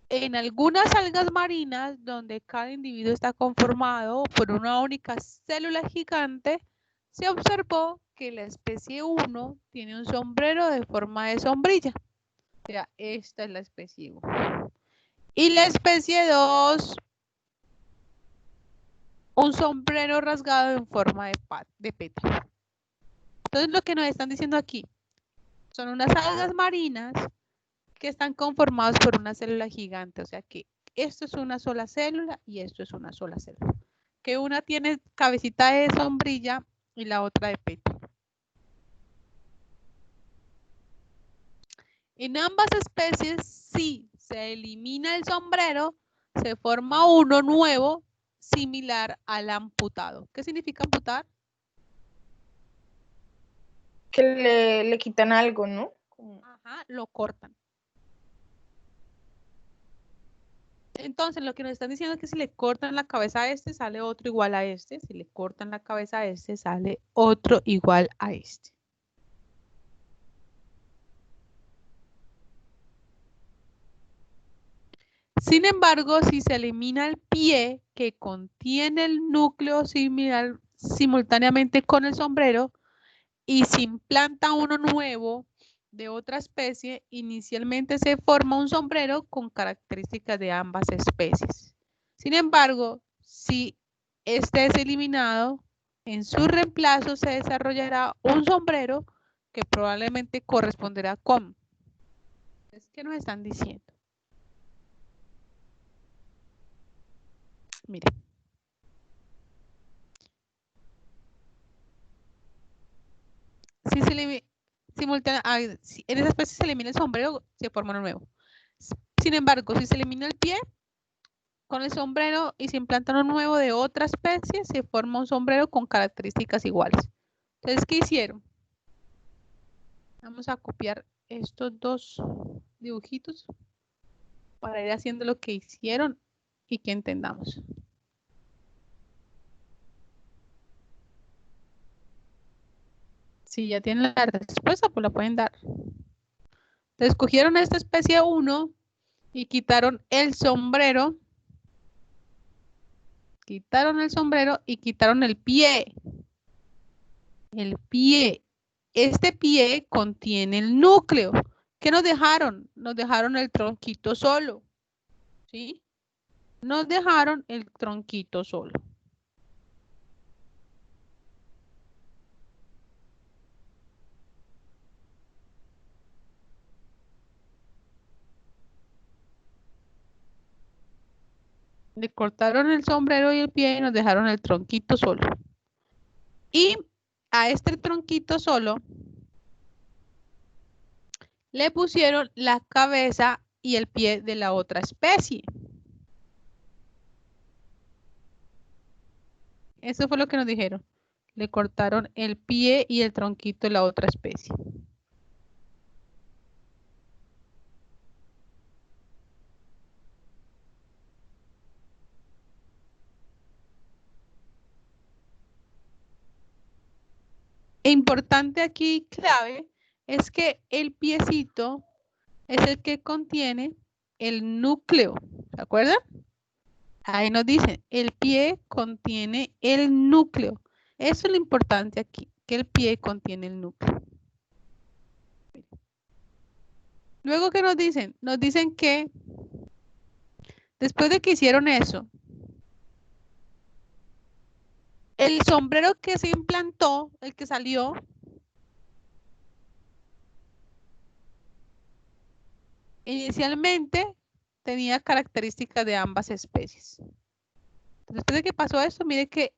en algunas algas marinas donde cada individuo está conformado por una única célula gigante, se observó que la especie 1 tiene un sombrero de forma de sombrilla. O sea, esta es la especie 1. Y la especie 2, un sombrero rasgado en forma de pétalo. Entonces lo que nos están diciendo aquí son unas algas marinas que están conformados por una célula gigante. O sea que esto es una sola célula y esto es una sola célula. Que una tiene cabecita de sombrilla y la otra de pétalo. En ambas especies, si se elimina el sombrero, se forma uno nuevo similar al amputado. ¿Qué significa amputar? Que le quitan algo, ¿no? Ajá, lo cortan. Entonces, lo que nos están diciendo es que si le cortan la cabeza a este, sale otro igual a este. Si le cortan la cabeza a este, sale otro igual a este. Sin embargo, si se elimina el pie que contiene el núcleo similar, simultáneamente con el sombrero y se implanta uno nuevo de otra especie, inicialmente se forma un sombrero con características de ambas especies. Sin embargo, si este es eliminado, en su reemplazo se desarrollará un sombrero que probablemente corresponderá con. ¿Qué nos están diciendo? Miren. Si se elimina, si en esa especie se elimina el sombrero, se forma uno nuevo. Sin embargo, si se elimina el pie con el sombrero y se implanta uno nuevo de otra especie, se forma un sombrero con características iguales. Entonces, ¿qué hicieron? Vamos a copiar estos dos dibujitos para ir haciendo lo que hicieron y que entendamos. Si ya tienen la respuesta, pues la pueden dar. Entonces, cogieron esta especie 1 y quitaron el sombrero. Quitaron el sombrero y quitaron el pie. El pie. Este pie contiene el núcleo. ¿Qué nos dejaron? Nos dejaron el tronquito solo. ¿Sí? Nos dejaron el tronquito solo. Le cortaron el sombrero y el pie y nos dejaron el tronquito solo. Y a este tronquito solo le pusieron la cabeza y el pie de la otra especie. Eso fue lo que nos dijeron. Le cortaron el pie y el tronquito de la otra especie. Importante aquí, clave, es que el piecito es el que contiene el núcleo. ¿Se acuerdan? Ahí nos dicen, el pie contiene el núcleo. Eso es lo importante aquí, que el pie contiene el núcleo. Luego, ¿qué nos dicen? Nos dicen que después de que hicieron eso, el sombrero que se implantó, el que salió, inicialmente tenía características de ambas especies. Después de que pasó esto, mire que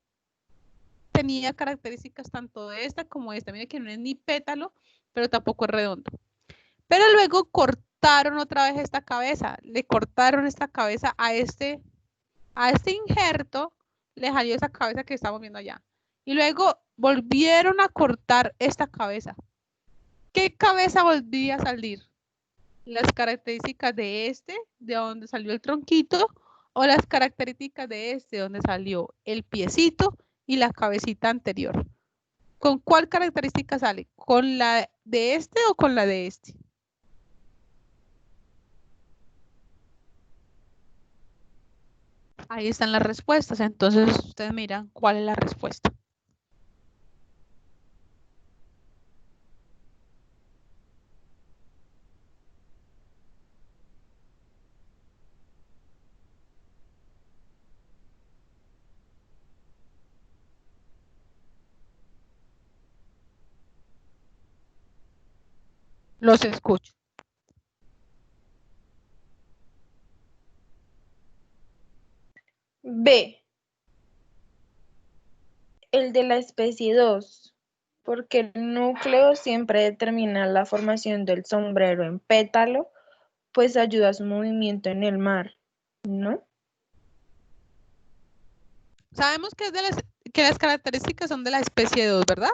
tenía características tanto de esta como de esta. Mire que no es ni pétalo, pero tampoco es redondo. Pero luego cortaron otra vez esta cabeza, le cortaron esta cabeza a este injerto, le salió esa cabeza que estamos viendo allá. Y luego volvieron a cortar esta cabeza. ¿Qué cabeza volvía a salir? Las características de de donde salió el tronquito, o las características de de donde salió el piecito y la cabecita anterior. ¿Con cuál característica sale? ¿Con la de este o con la de este? Ahí están las respuestas. Entonces ustedes miran cuál es la respuesta. Los escucho. B. El de la especie 2, porque el núcleo siempre determina la formación del sombrero en pétalo, pues ayuda a su movimiento en el mar, ¿no? Sabemos que, que las características son de la especie 2, ¿verdad?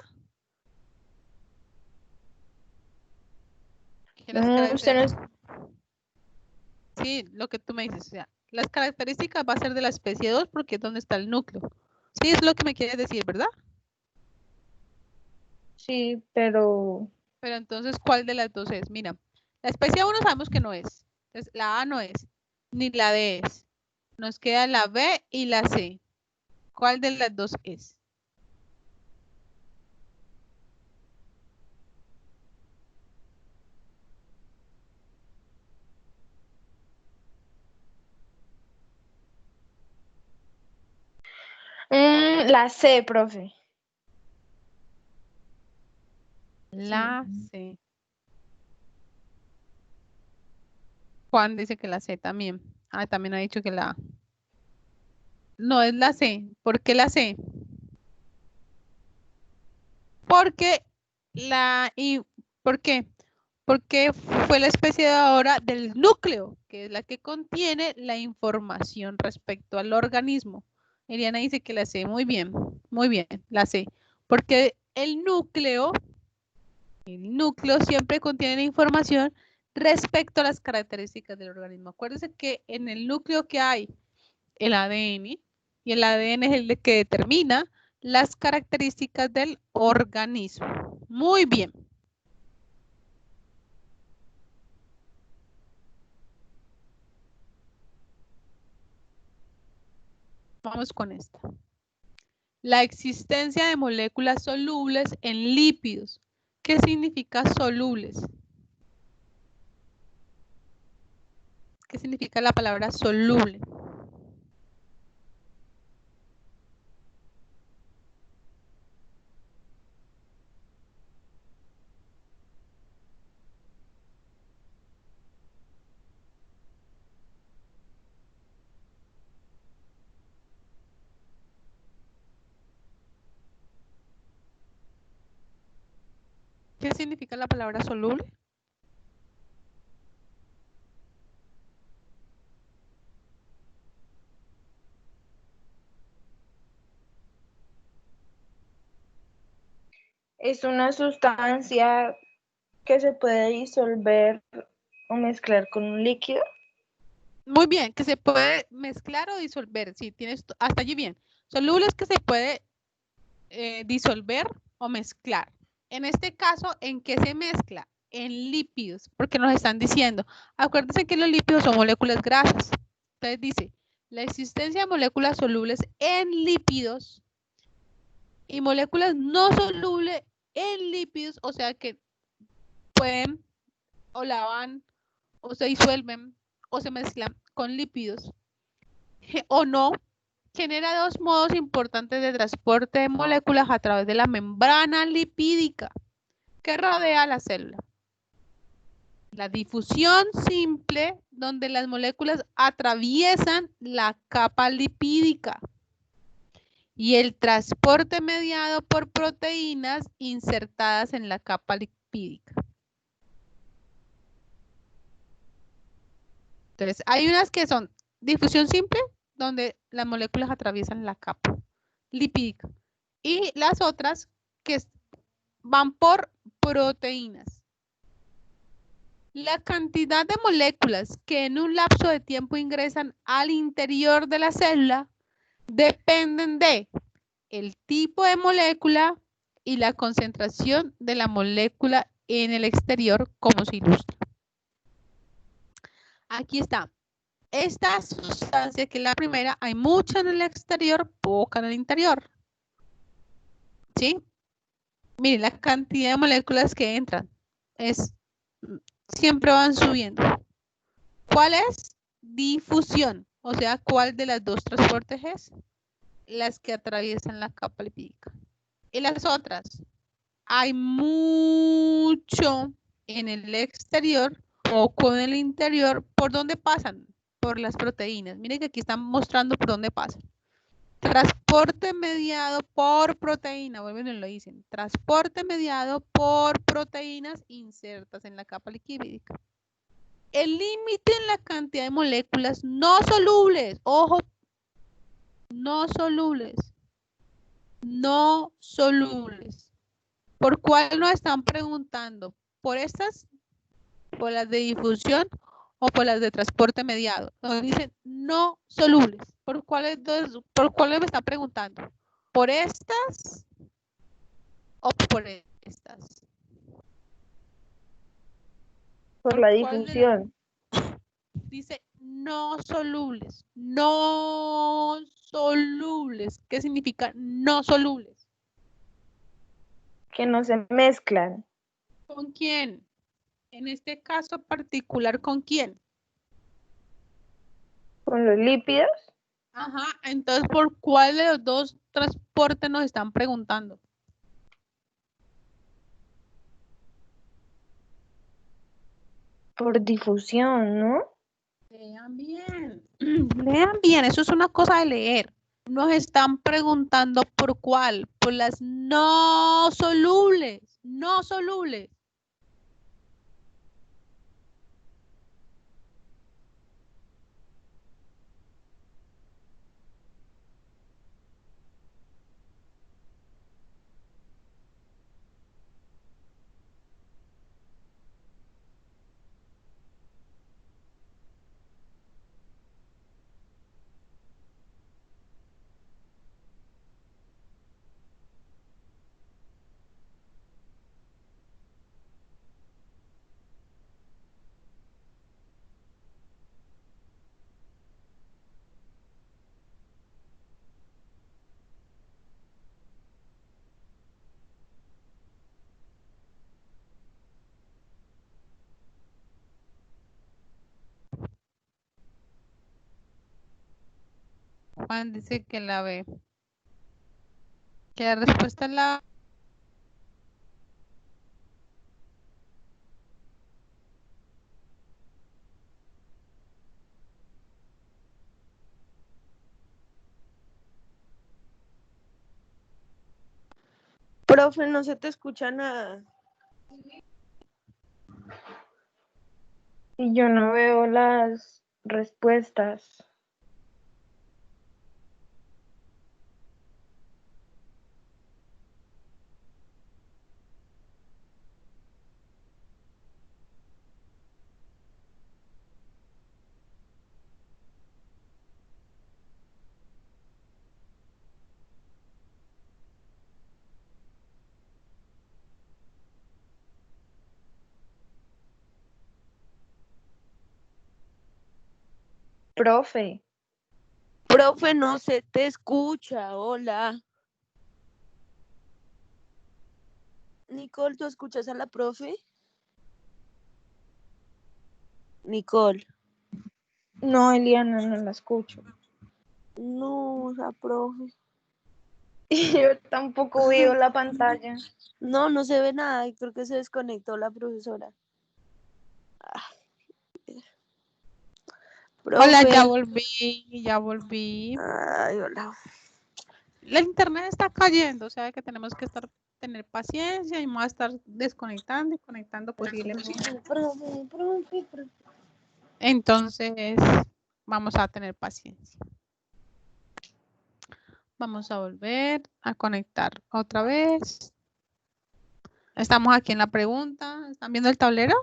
Sí, lo que tú me dices, o sea, las características va a ser de la especie 2 porque es donde está el núcleo. Sí, es lo que me quieres decir, ¿verdad? Sí, pero... Pero entonces, ¿cuál de las dos es? Mira, la especie 1 sabemos que no es. Entonces, la A no es, ni la D es. Nos queda la B y la C. ¿Cuál de las dos es? La C, profe. La C. Juan dice que la C también. Ah, también ha dicho que la A. No, es la C. ¿Por qué la C? Porque ¿por qué? Porque fue la especie de ahora del núcleo, que es la que contiene la información respecto al organismo. Eliana dice que la C, muy bien, la C. Porque el núcleo siempre contiene la información respecto a las características del organismo. Acuérdense que en el núcleo que hay el ADN, y el ADN es el que determina las características del organismo. Muy bien. Vamos con esta. La existencia de moléculas solubles en lípidos. ¿Qué significa solubles? ¿Qué significa la palabra soluble? ¿Qué significa la palabra soluble? Es una sustancia que se puede disolver o mezclar con un líquido. Muy bien, que se puede mezclar o disolver. Sí, tienes hasta allí bien. Soluble es que se puede disolver o mezclar. En este caso, ¿en qué se mezcla? En lípidos, porque nos están diciendo, acuérdense que los lípidos son moléculas grasas. Entonces dice, la existencia de moléculas solubles en lípidos y moléculas no solubles en lípidos, o sea que pueden o lavan o se disuelven o se mezclan con lípidos o no, genera dos modos importantes de transporte de moléculas a través de la membrana lipídica que rodea la célula. La difusión simple, donde las moléculas atraviesan la capa lipídica. Y el transporte mediado por proteínas insertadas en la capa lipídica. Entonces, hay unas que son difusión simple, donde las moléculas atraviesan la capa lipídica. Y las otras que van por proteínas. La cantidad de moléculas que en un lapso de tiempo ingresan al interior de la célula dependen de el tipo de molécula y la concentración de la molécula en el exterior, como se ilustra. Aquí está. Esta sustancia, que es la primera, hay mucha en el exterior, poca en el interior. ¿Sí? Miren, la cantidad de moléculas que entran siempre van subiendo. ¿Cuál es? Difusión. O sea, ¿cuál de las dos transportes es? Las que atraviesan la capa lipídica. Y las otras, hay mucho en el exterior, poco en el interior. ¿Por dónde pasan? Por las proteínas. Miren que aquí están mostrando por dónde pasan. Transporte mediado por proteína, vuelven y lo dicen. Transporte mediado por proteínas insertas en la capa lipídica. El límite en la cantidad de moléculas no solubles, ojo, no solubles, no solubles. ¿Por cuál nos están preguntando? ¿Por estas? ¿Por las de difusión o por las de transporte mediado? Nos dicen no solubles. ¿Por cuáles me están preguntando? ¿Por estas o por estas? Por la difusión. Dice no solubles. No solubles. ¿Qué significa no solubles? Que no se mezclan. ¿Con quién? En este caso particular, ¿con quién? Con los lípidos. Ajá, entonces, ¿por cuál de los dos transportes nos están preguntando? Por difusión, ¿no? Lean bien, lean bien, eso es una cosa de leer. Nos están preguntando por cuál, por las no solubles, no solubles. Juan dice que la B. Que la respuesta es la... Profe, no se te escucha nada. Y yo no veo las respuestas. Profe, Profe, no se te escucha. Hola. Nicole, ¿tú escuchas a la profe? Nicole. no, Eliana, no la escucho. No, la profe. Y yo tampoco veo la pantalla. No, no se ve nada y creo que se desconectó la profesora. Profe. Hola, ya volví, ya volví. Ay, hola. La internet está cayendo, o sea que tenemos que estar tener paciencia y me voy a estar desconectando y conectando posiblemente. Profe. Entonces, vamos a tener paciencia. Vamos a volver a conectar otra vez. Estamos aquí en la pregunta. ¿Están viendo el tablero?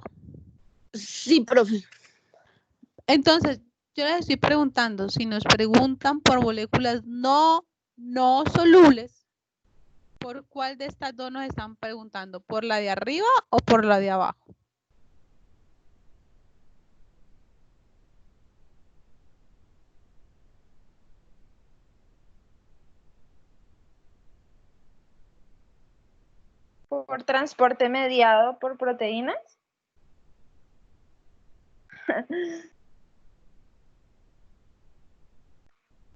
Sí, profe. Entonces, yo les estoy preguntando, si nos preguntan por moléculas no solubles, ¿por cuál de estas dos nos están preguntando? ¿Por la de arriba o por la de abajo? ¿Por transporte mediado por proteínas?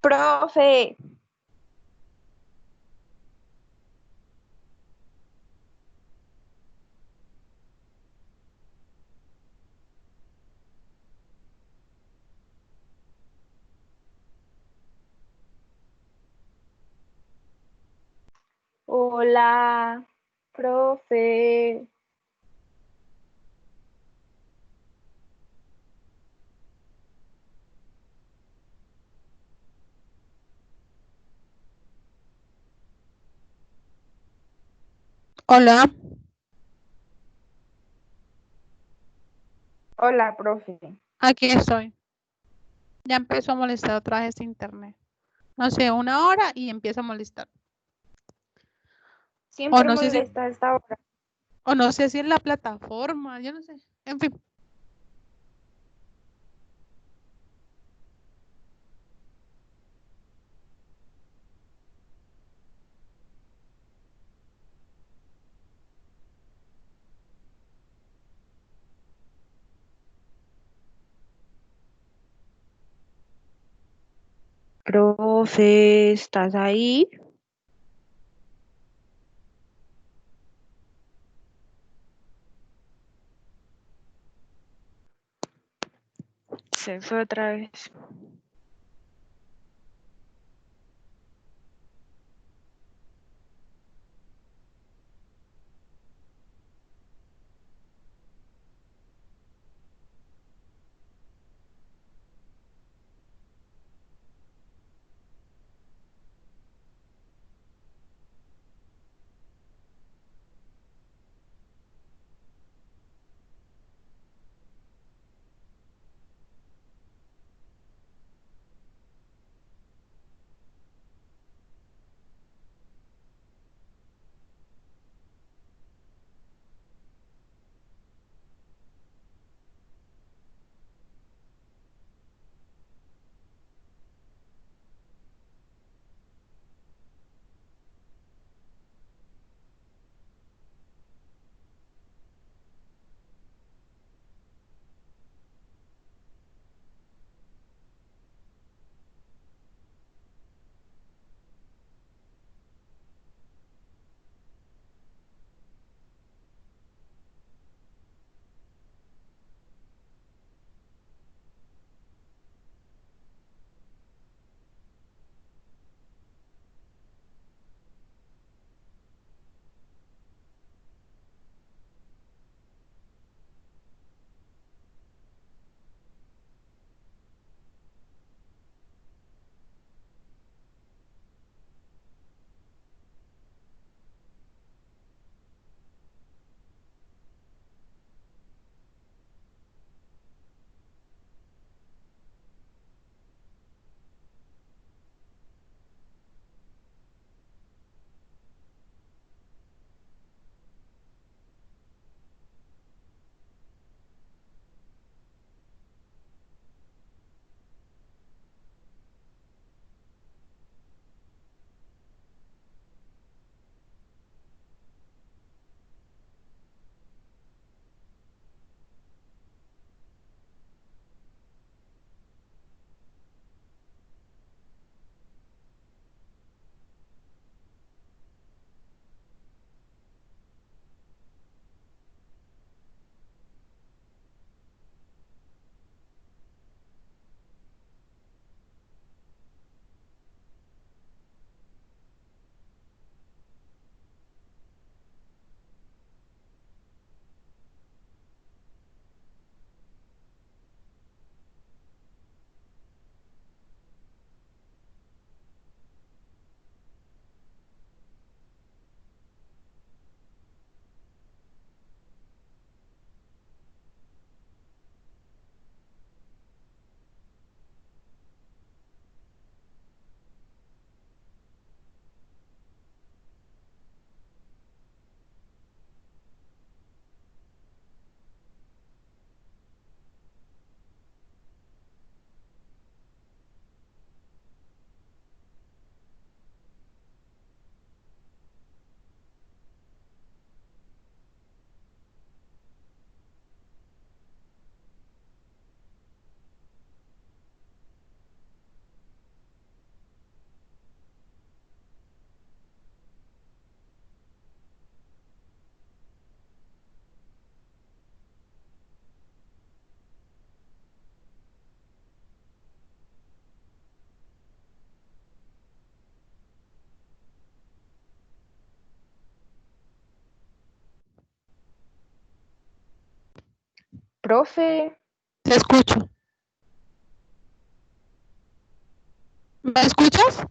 Profe, hola, profe. Hola. Hola, profe. Aquí estoy. Ya empezó a molestar otra vez internet. No sé, 1 hora y empieza a molestar. O Siempre no sé si, molesta a esta hora. o no sé si es la plataforma, yo no sé. En fin. Profe, ¿estás ahí? Se fue otra vez. Profe, Te escucho. ¿Me escuchas?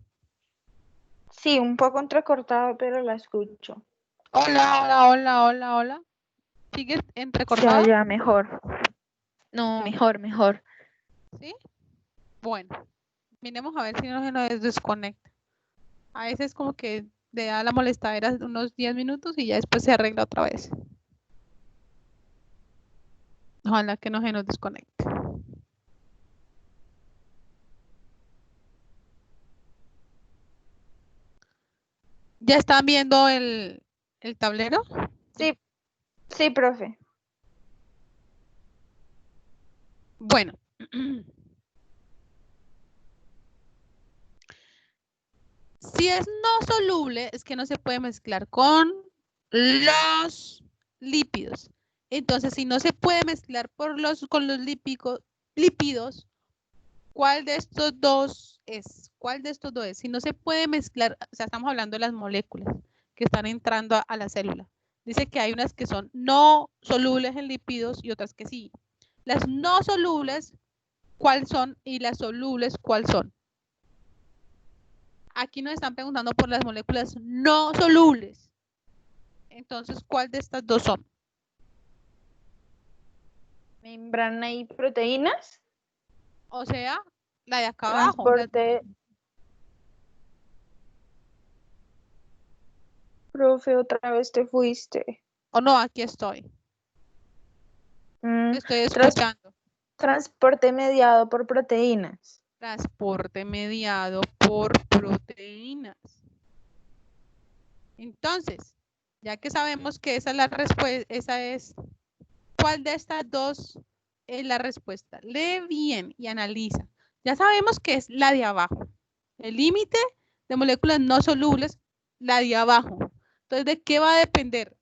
sí, un poco entrecortado, pero la escucho. Hola. ¿Sigues entrecortado? Ya, mejor. No, mejor. ¿Sí? Bueno, miremos a ver si no se nos desconecta. A veces como que le da la molestadera unos 10 minutos y ya después se arregla otra vez. Ojalá que no se nos desconecte. ¿Ya están viendo el tablero? Sí, profe. Bueno. Si es no soluble, es que no se puede mezclar con los lípidos. Entonces, si no se puede mezclar con los lípidos, ¿cuál de estos dos es? ¿Cuál de estos dos es? Si no se puede mezclar, o sea, estamos hablando de las moléculas que están entrando a la célula. Dice que hay unas que son no solubles en lípidos y otras que sí. Las no solubles, ¿cuáles son? Y las solubles, ¿cuáles son? Aquí nos están preguntando por las moléculas no solubles. Entonces, ¿cuál de estas dos son? Membrana y proteínas. O sea, la de acá abajo. Transporte. Profe, otra vez te fuiste. O no, aquí estoy. Mm, Estoy tras- escuchando. transporte mediado por proteínas. Transporte mediado por proteínas. Entonces, ya que sabemos que esa es la respuesta, esa es, ¿cuál de estas dos es la respuesta? Lee bien y analiza. Ya sabemos que es la de abajo. El límite de moléculas no solubles, la de abajo. Entonces, ¿de qué va a depender?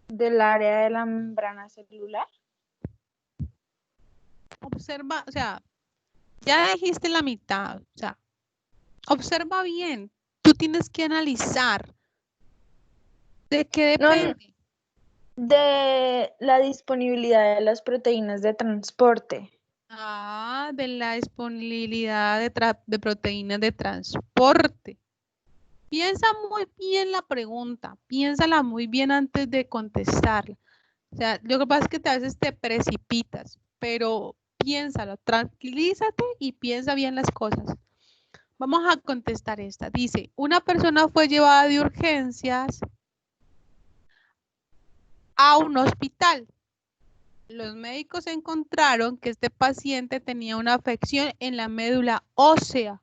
Del área de la membrana celular. Observa, o sea, ya dijiste la mitad, o sea, observa bien. Tú tienes que analizar de qué No, depende. de la disponibilidad de las proteínas de transporte. De la disponibilidad de proteínas de transporte. Piensa muy bien la pregunta, piénsala muy bien antes de contestarla. O sea, lo que pasa es que a veces te precipitas, pero piénsalo, tranquilízate y piensa bien las cosas. Vamos a contestar esta. Dice, una persona fue llevada de urgencias a un hospital. Los médicos encontraron que este paciente tenía una afección en la médula ósea.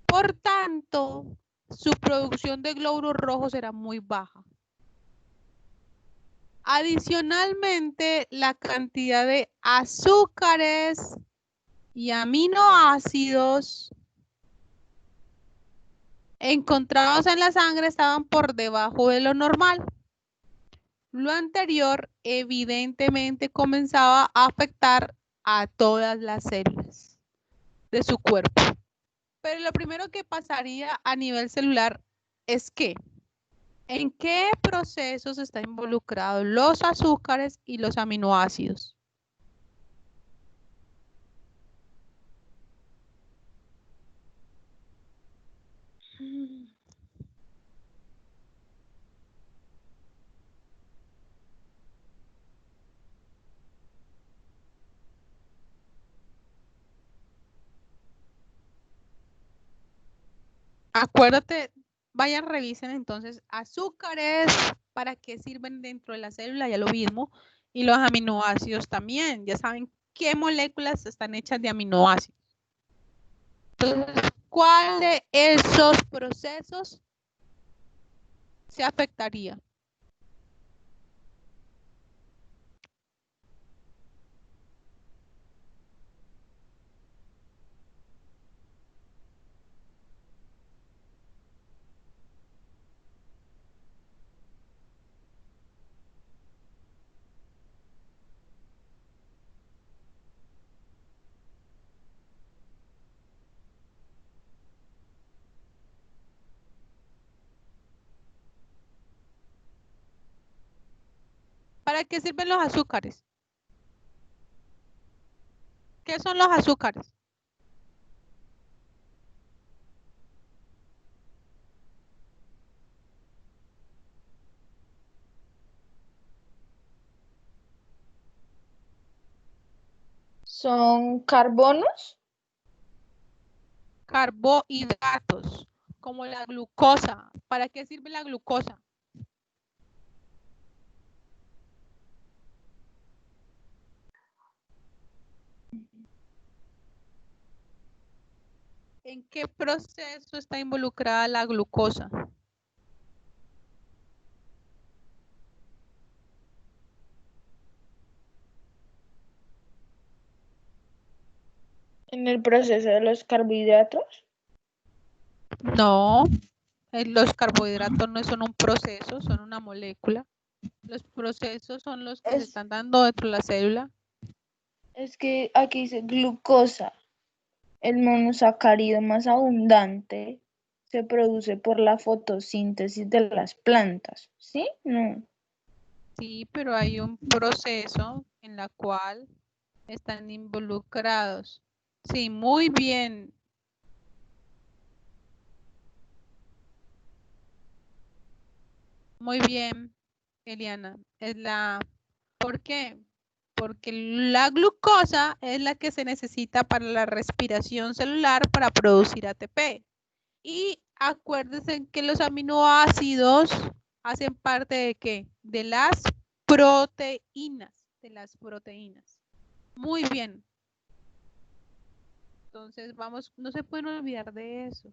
Por tanto, su producción de glóbulos rojos era muy baja. Adicionalmente, la cantidad de azúcares y aminoácidos encontrados en la sangre estaban por debajo de lo normal. Lo anterior evidentemente comenzaba a afectar a todas las células de su cuerpo. Pero lo primero que pasaría a nivel celular es que ¿en qué procesos están involucrados los azúcares y los aminoácidos? Acuérdate, vayan, revisen entonces azúcares, para qué sirven dentro de la célula, ya lo mismo, y los aminoácidos también, ya saben qué moléculas están hechas de aminoácidos. Entonces, ¿cuál de esos procesos se afectaría? ¿Para qué sirven los azúcares? ¿Qué son los azúcares? ¿Son carbonos? Carbohidratos, como la glucosa. ¿Para qué sirve la glucosa? ¿En qué proceso está involucrada la glucosa? ¿En el proceso de los carbohidratos? No, los carbohidratos no son un proceso, son una molécula. Los procesos son los que se están dando dentro de la célula. Es que aquí dice glucosa, el monosacárido más abundante, se produce por la fotosíntesis de las plantas, ¿sí? No. Sí, pero hay un proceso en la cual están involucrados. Sí, muy bien. Muy bien, Eliana. ¿Por qué? Porque la glucosa es la que se necesita para la respiración celular para producir ATP. Y acuérdense que los aminoácidos hacen parte ¿de qué? De las proteínas. De las proteínas. Muy bien. Entonces, vamos, no se pueden olvidar de eso.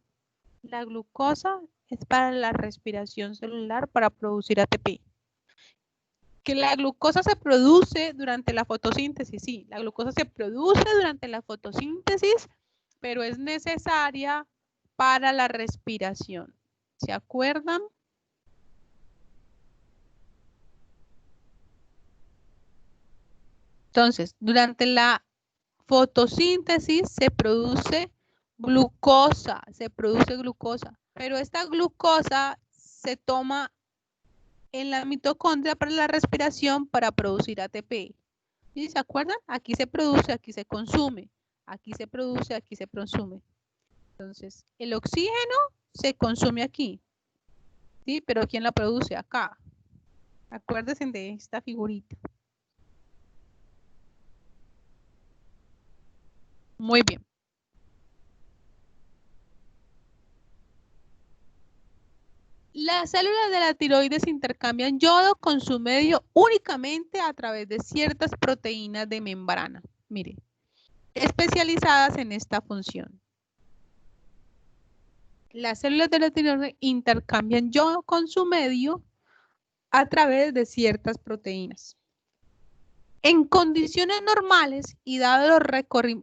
La glucosa es para la respiración celular para producir ATP. Que la glucosa se produce durante la fotosíntesis, sí, la glucosa se produce durante la fotosíntesis, pero es necesaria para la respiración. ¿Se acuerdan? Entonces, durante la fotosíntesis se produce glucosa, pero esta glucosa se toma en la mitocondria para la respiración para producir ATP. ¿Sí? ¿Se acuerdan? Aquí se produce, aquí se consume. Aquí se produce, aquí se consume. Entonces, el oxígeno se consume aquí. ¿Sí? Pero ¿quién la produce? Acá. Acuérdense de esta figurita. Muy bien. Las células de la tiroides intercambian yodo con su medio únicamente a través de ciertas proteínas de membrana. Mire, especializadas en esta función. Las células de la tiroides intercambian yodo con su medio a través de ciertas proteínas. En condiciones normales y dado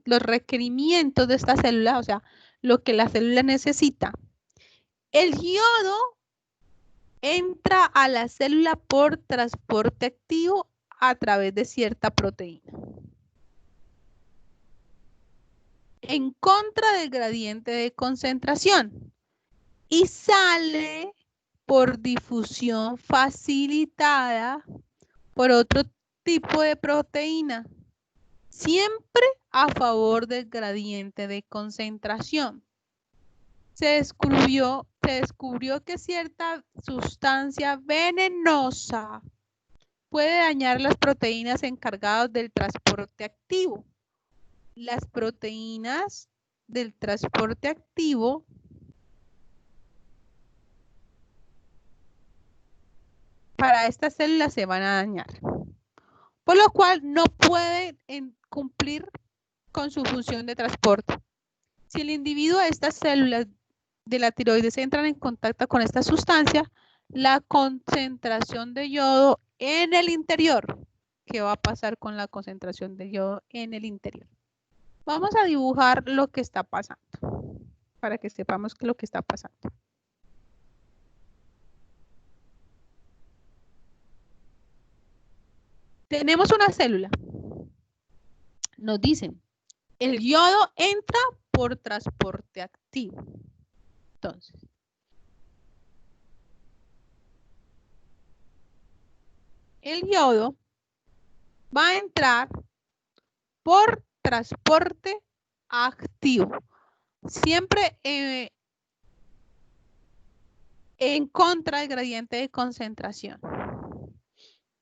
los requerimientos de esta célula, o sea, lo que la célula necesita, el yodo entra a la célula por transporte activo a través de cierta proteína. En contra del gradiente de concentración y sale por difusión facilitada por otro tipo de proteína, siempre a favor del gradiente de concentración. Se descubrió que cierta sustancia venenosa puede dañar las proteínas encargadas del transporte activo. Las proteínas del transporte activo para estas células se van a dañar, por lo cual no pueden cumplir con su función de transporte. Si el individuo de estas células de la tiroides entran en contacto con esta sustancia, la concentración de yodo en el interior. ¿Qué va a pasar con la concentración de yodo en el interior? Vamos a dibujar lo que está pasando, para que sepamos qué es lo que está pasando. Tenemos una célula. Nos dicen, el yodo entra por transporte activo. Entonces, el yodo va a entrar por transporte activo. Siempre en contra del gradiente de concentración.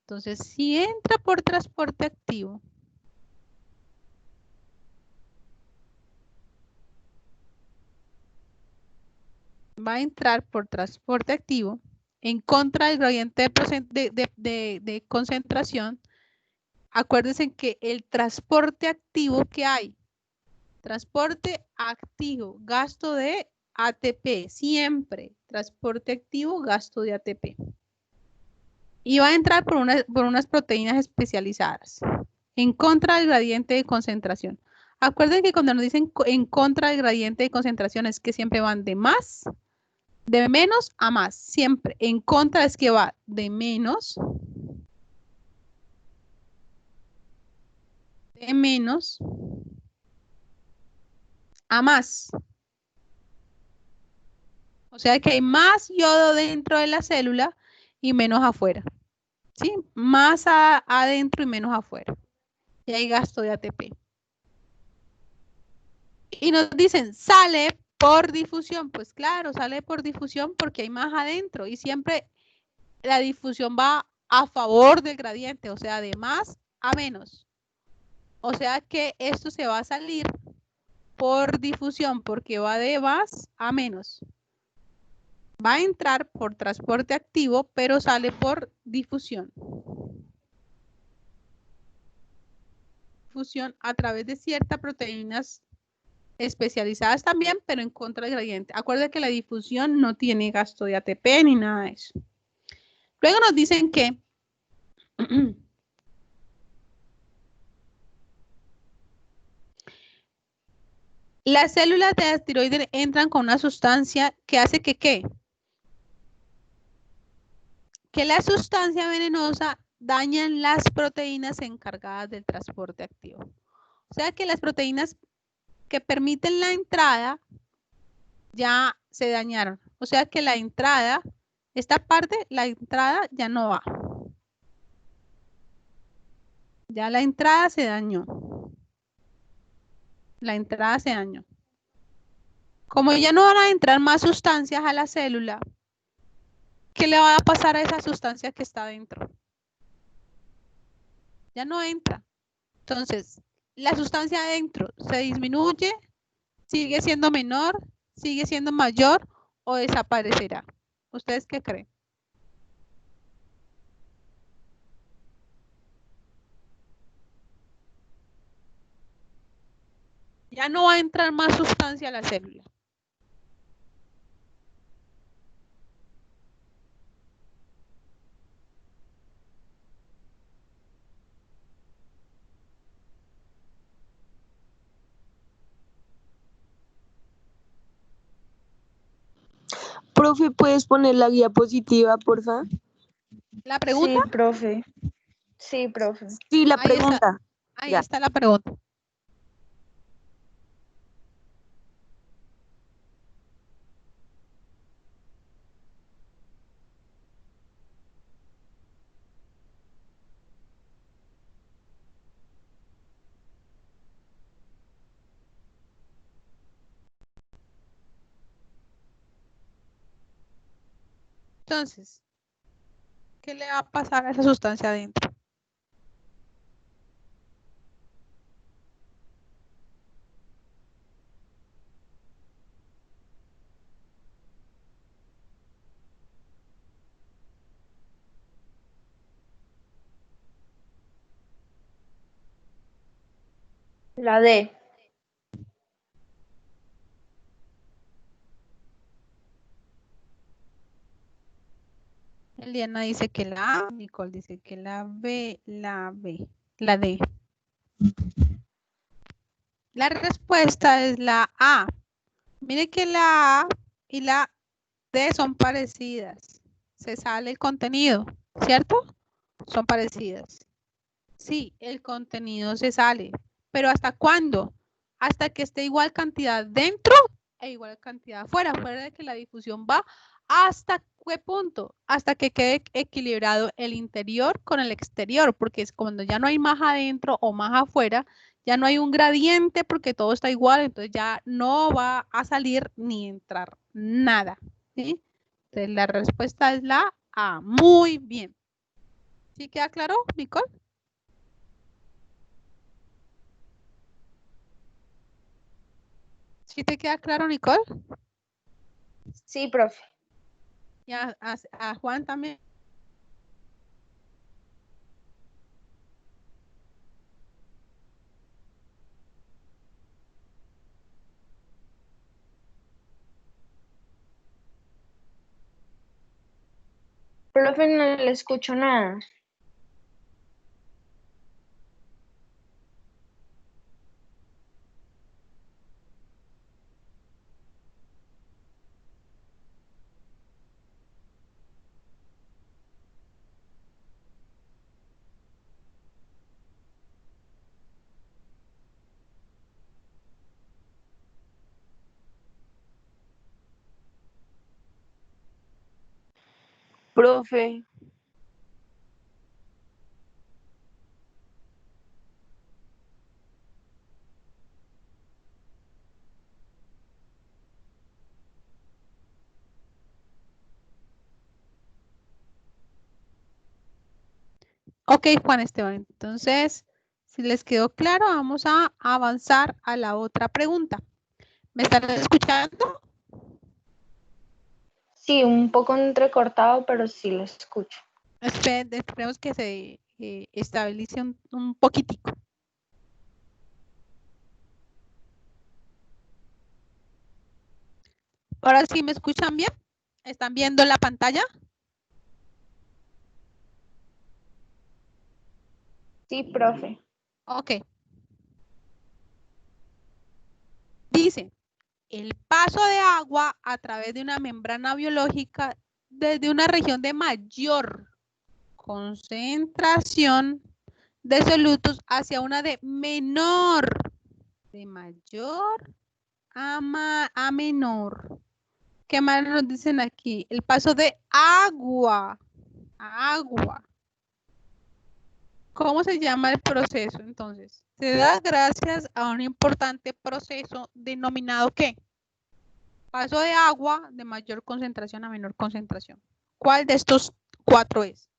Entonces, si entra por transporte activo, va a entrar por transporte activo en contra del gradiente de concentración. Acuérdense que el transporte activo que hay, transporte activo, gasto de ATP, siempre transporte activo, gasto de ATP. Y va a entrar por unas proteínas especializadas en contra del gradiente de concentración. Acuérdense que cuando nos dicen en contra del gradiente de concentración es que siempre van de menos a más. Siempre en contra es que va de menos a más. O sea que hay más yodo dentro de la célula y menos afuera. ¿Sí? Más adentro y menos afuera. Y hay gasto de ATP. Y nos dicen, sale por difusión. Pues claro, sale por difusión porque hay más adentro. Y siempre la difusión va a favor del gradiente. O sea, de más a menos. O sea que esto se va a salir por difusión porque va de más a menos. Va a entrar por transporte activo, pero sale por difusión. Difusión a través de ciertas proteínas especializadas también, pero en contra del gradiente. Acuérdense que la difusión no tiene gasto de ATP ni nada de eso. Luego nos dicen que las células de la tiroides entran con una sustancia que hace que ¿qué? Que la sustancia venenosa dañan las proteínas encargadas del transporte activo. O sea que las proteínas que permiten la entrada ya se dañaron. O sea que la entrada, esta parte, la entrada ya no va. Ya la entrada se dañó. La entrada se dañó. Como ya no van a entrar más sustancias a la célula, ¿qué le va a pasar a esa sustancia que está dentro? Ya no entra. Entonces, la sustancia adentro se disminuye, sigue siendo menor, sigue siendo mayor o desaparecerá. ¿Ustedes qué creen? Ya no va a entrar más sustancia a la célula. Profe, ¿puedes poner la diapositiva, porfa? ¿La pregunta? Sí, profe. Sí, profe. Sí, la Ahí está. pregunta. Ahí Ya. está la pregunta. Entonces, ¿qué le va a pasar a esa sustancia adentro? La D. Eliana dice que la A, Nicole dice que la B, la D. La respuesta es la A. Mire que la A y la D son parecidas. Se sale el contenido, ¿cierto? Son parecidas. Sí, el contenido se sale. ¿Pero hasta cuándo? Hasta que esté igual cantidad dentro e igual cantidad afuera. Afuera de que la difusión va ¿Hasta qué punto? Hasta que quede equilibrado el interior con el exterior, porque es cuando ya no hay más adentro o más afuera, ya no hay un gradiente porque todo está igual, entonces ya no va a salir ni entrar nada. ¿Sí? Entonces la respuesta es la A. Muy bien. ¿Sí queda claro, Nicole? ¿Sí te queda claro, Nicole? Sí, profe. Y a Juan también. Profe, no le escucho nada. Profe, Ok, Juan Esteban, entonces, si les quedó claro, vamos a avanzar a la otra pregunta. ¿Me están escuchando? Sí, un poco entrecortado, pero sí lo escucho. Esperemos que se estabilice un poquitico. Ahora sí me escuchan bien. ¿Están viendo la pantalla? Sí, profe. Ok. Dice, el paso de agua a través de una membrana biológica desde una región de mayor concentración de solutos hacia una de menor, de mayor a menor. ¿Qué más nos dicen aquí? El paso de agua a agua. ¿Cómo se llama el proceso entonces? Se da gracias a un importante proceso denominado ¿qué? Paso de agua de mayor concentración a menor concentración. ¿Cuál de estos cuatro es?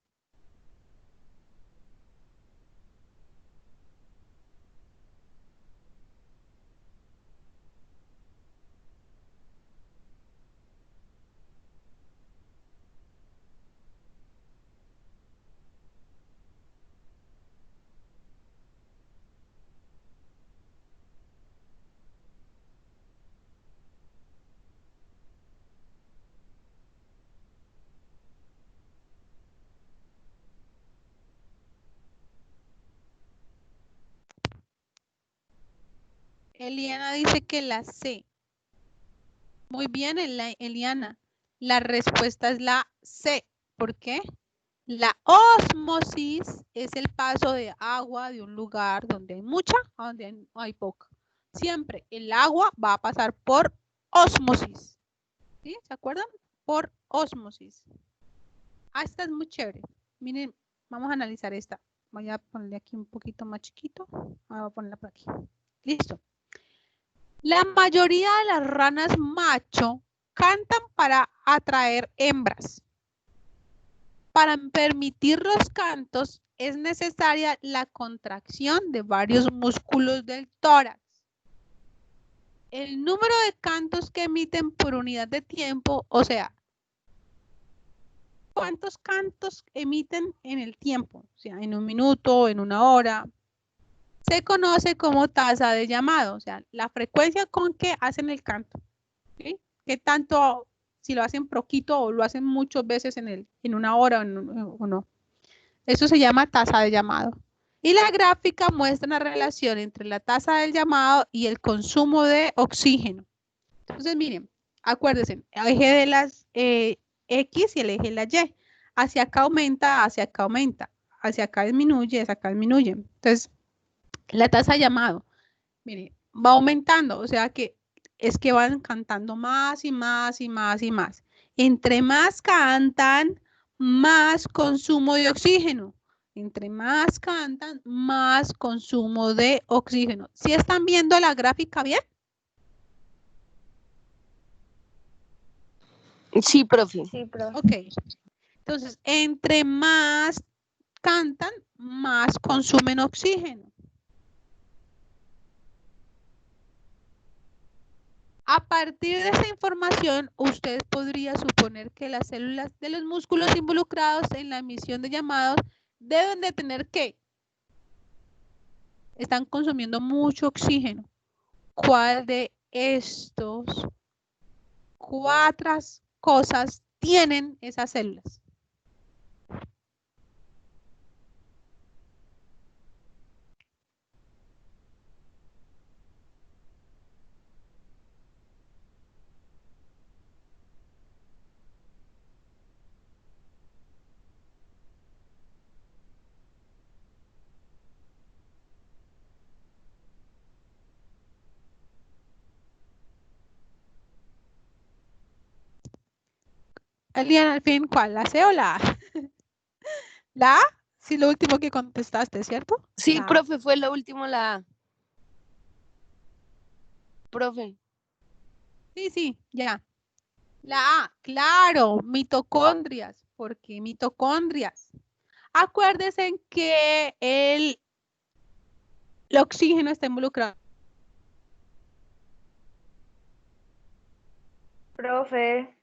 Eliana dice que la C. Muy bien, Eliana. La respuesta es la C. ¿Por qué? La ósmosis es el paso de agua de un lugar donde hay mucha a donde hay poca. Siempre el agua va a pasar por ósmosis. ¿Sí? ¿Se acuerdan? Por ósmosis. Ah, esta es muy chévere. Miren, vamos a analizar esta. Voy a ponerle aquí un poquito más chiquito. Voy a ponerla por aquí. Listo. La mayoría de las ranas macho cantan para atraer hembras. Para permitir los cantos es necesaria la contracción de varios músculos del tórax. El número de cantos que emiten por unidad de tiempo, o sea, ¿cuántos cantos emiten en el tiempo? O sea, en un minuto, en una hora. Se conoce como tasa de llamado, o sea, la frecuencia con que hacen el canto. ¿Sí? ¿Qué tanto, si lo hacen poquito o lo hacen muchas veces en una hora o no? Eso se llama tasa de llamado. Y la gráfica muestra una relación entre la tasa del llamado y el consumo de oxígeno. Entonces, miren, acuérdense, el eje de las X y el eje de la Y. Hacia acá aumenta, hacia acá aumenta. Hacia acá disminuye, hacia acá disminuye. Entonces, la tasa de llamado, miren, va aumentando. O sea que es que van cantando más y más y más y más. Entre más cantan, más consumo de oxígeno. Entre más cantan, más consumo de oxígeno. ¿Sí están viendo la gráfica bien? Sí, profe. Sí, profe. Ok. Entonces, entre más cantan, más consumen oxígeno. A partir de esta información, usted podría suponer que las células de los músculos involucrados en la emisión de llamados deben de tener ¿qué? Están consumiendo mucho oxígeno. ¿Cuál de estos cuatro cosas tienen esas células? Eliana, al fin, ¿cuál? ¿La C o la A? ¿La A? Sí, lo último que contestaste, ¿cierto? Sí, La A. profe, fue lo último la A. Profe. Sí, ya. La A, claro, mitocondrias. ¿Por qué mitocondrias? Acuérdense que el oxígeno está involucrado. Profe.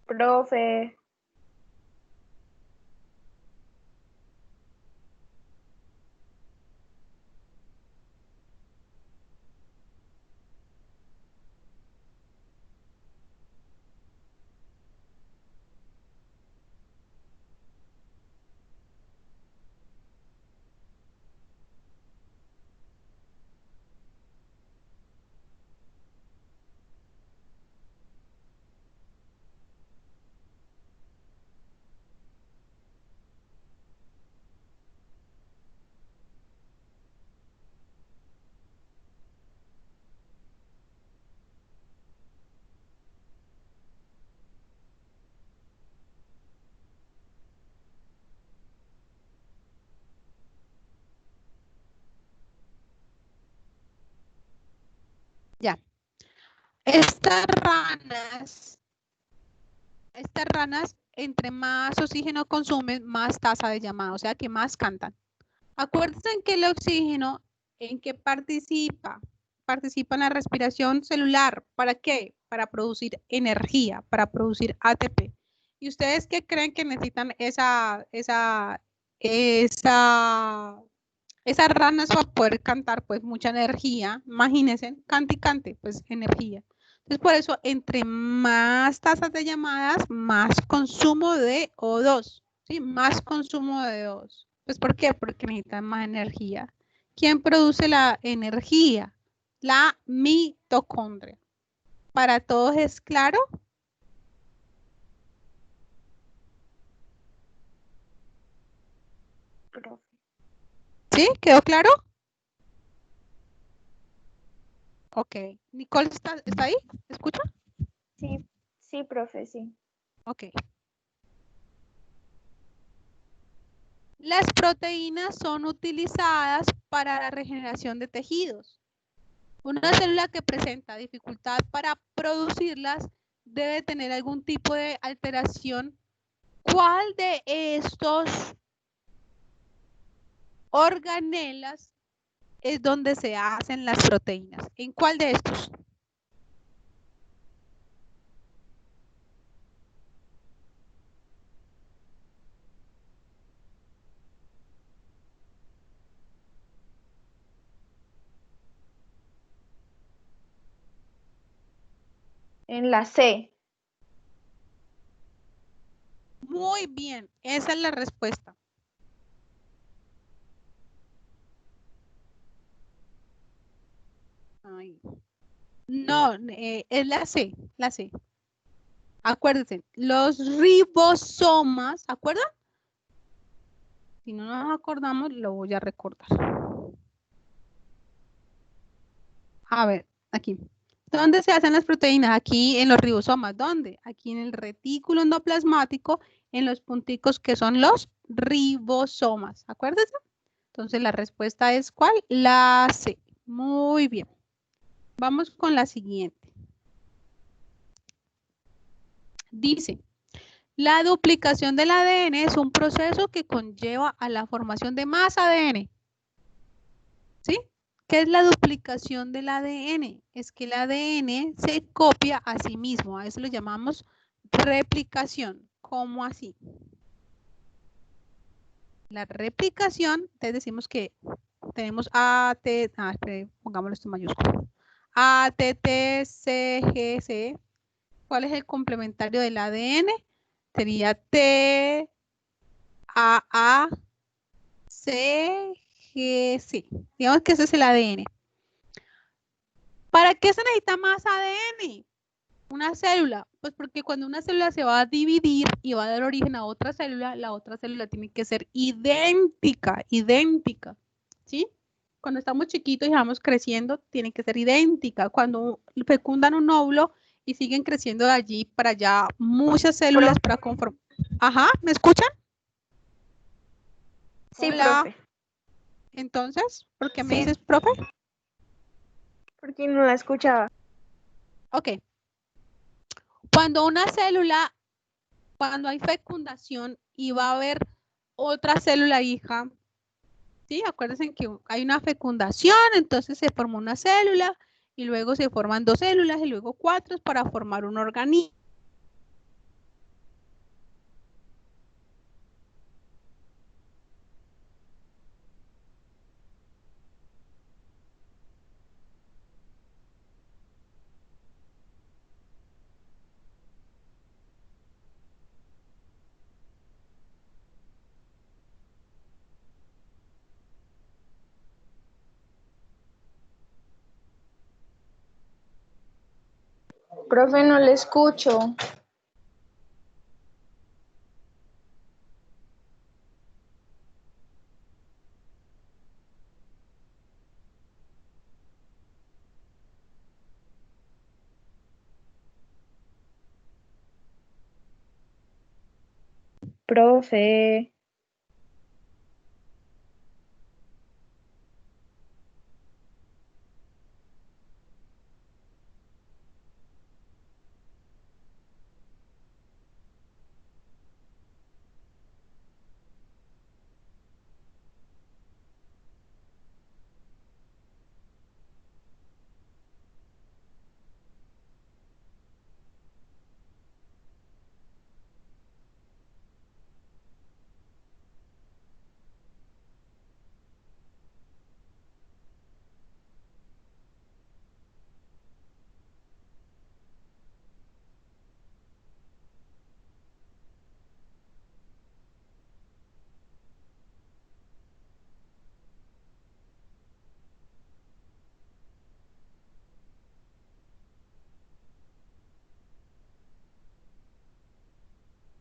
Profe. Ya. Estas ranas, entre más oxígeno consumen, más tasa de llamada, o sea que más cantan. Acuérdense que el oxígeno, ¿en qué participa? Participa en la respiración celular. ¿Para qué? Para producir energía, para producir ATP. ¿Y ustedes qué creen que necesitan esas ranas para poder cantar? Pues mucha energía. Imagínense, cante y cante, pues energía. Entonces, por eso, entre más tasas de llamadas, más consumo de O2, ¿sí? Más consumo de O2. Pues, ¿por qué? Porque necesitan más energía. ¿Quién produce la energía? La mitocondria. ¿Para todos es claro? Profe. ¿Sí? ¿Quedó claro? Ok. Nicole, ¿está ahí? ¿Escucha? Sí, sí, profe, sí. Ok. Las proteínas son utilizadas para la regeneración de tejidos. Una célula que presenta dificultad para producirlas debe tener algún tipo de alteración. ¿Cuál de estos organelas es donde se hacen las proteínas? ¿En cuál de estos? En la C. Muy bien, esa es la respuesta. Ay. No, es la C, la C. Acuérdense, los ribosomas, ¿acuerdan? Si no nos acordamos, lo voy a recordar. A ver, aquí. ¿Dónde se hacen las proteínas? Aquí en los ribosomas. ¿Dónde? Aquí en el retículo endoplasmático, en los punticos que son los ribosomas. ¿Acuérdense? Entonces la respuesta es ¿cuál? La C. Muy bien. Vamos con la siguiente. Dice, la duplicación del ADN es un proceso que conlleva a la formación de más ADN. ¿Sí? ¿Qué es la duplicación del ADN? Es que el ADN se copia a sí mismo. A eso lo llamamos replicación. ¿Cómo así? La replicación, entonces decimos que tenemos pongámoslo esto en mayúsculo. ATTCGC. ¿Cuál es el complementario del ADN? Sería TAACGC. Digamos que ese es el ADN. ¿Para qué se necesita más ADN? Una célula, pues porque cuando una célula se va a dividir y va a dar origen a otra célula, la otra célula tiene que ser idéntica, ¿sí? Cuando estamos chiquitos y vamos creciendo, tiene que ser idéntica. Cuando fecundan un óvulo y siguen creciendo de allí para allá muchas células para conformar. Ajá, ¿me escuchan? Sí, Hola. profe. Entonces, ¿por qué me Sí. dices, profe? Porque no la escuchaba. Ok. Cuando una célula, cuando hay fecundación y va a haber otra célula hija, ¿sí? Acuérdense que hay una fecundación, entonces se forma una célula y luego se forman dos células y luego cuatro para formar un organismo. Profe, no le escucho. Profe.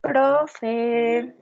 Profe.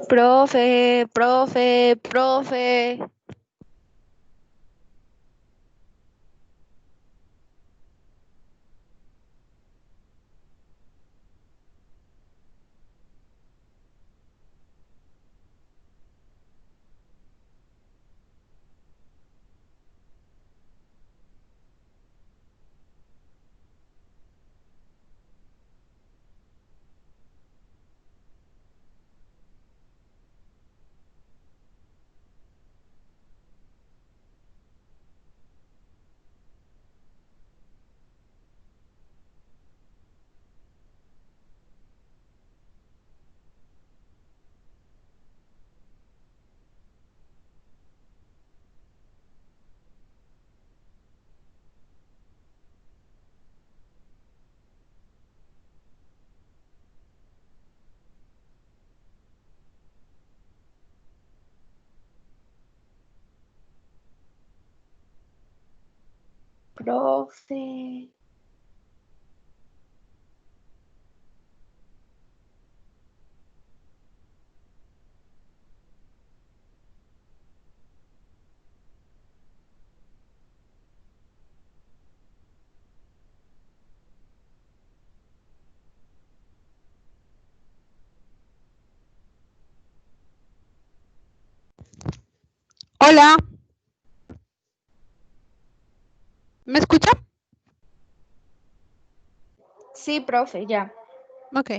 Profe, profe, profe. Profe. Hola. ¿Me escucha? Sí, profe, ya. Ok.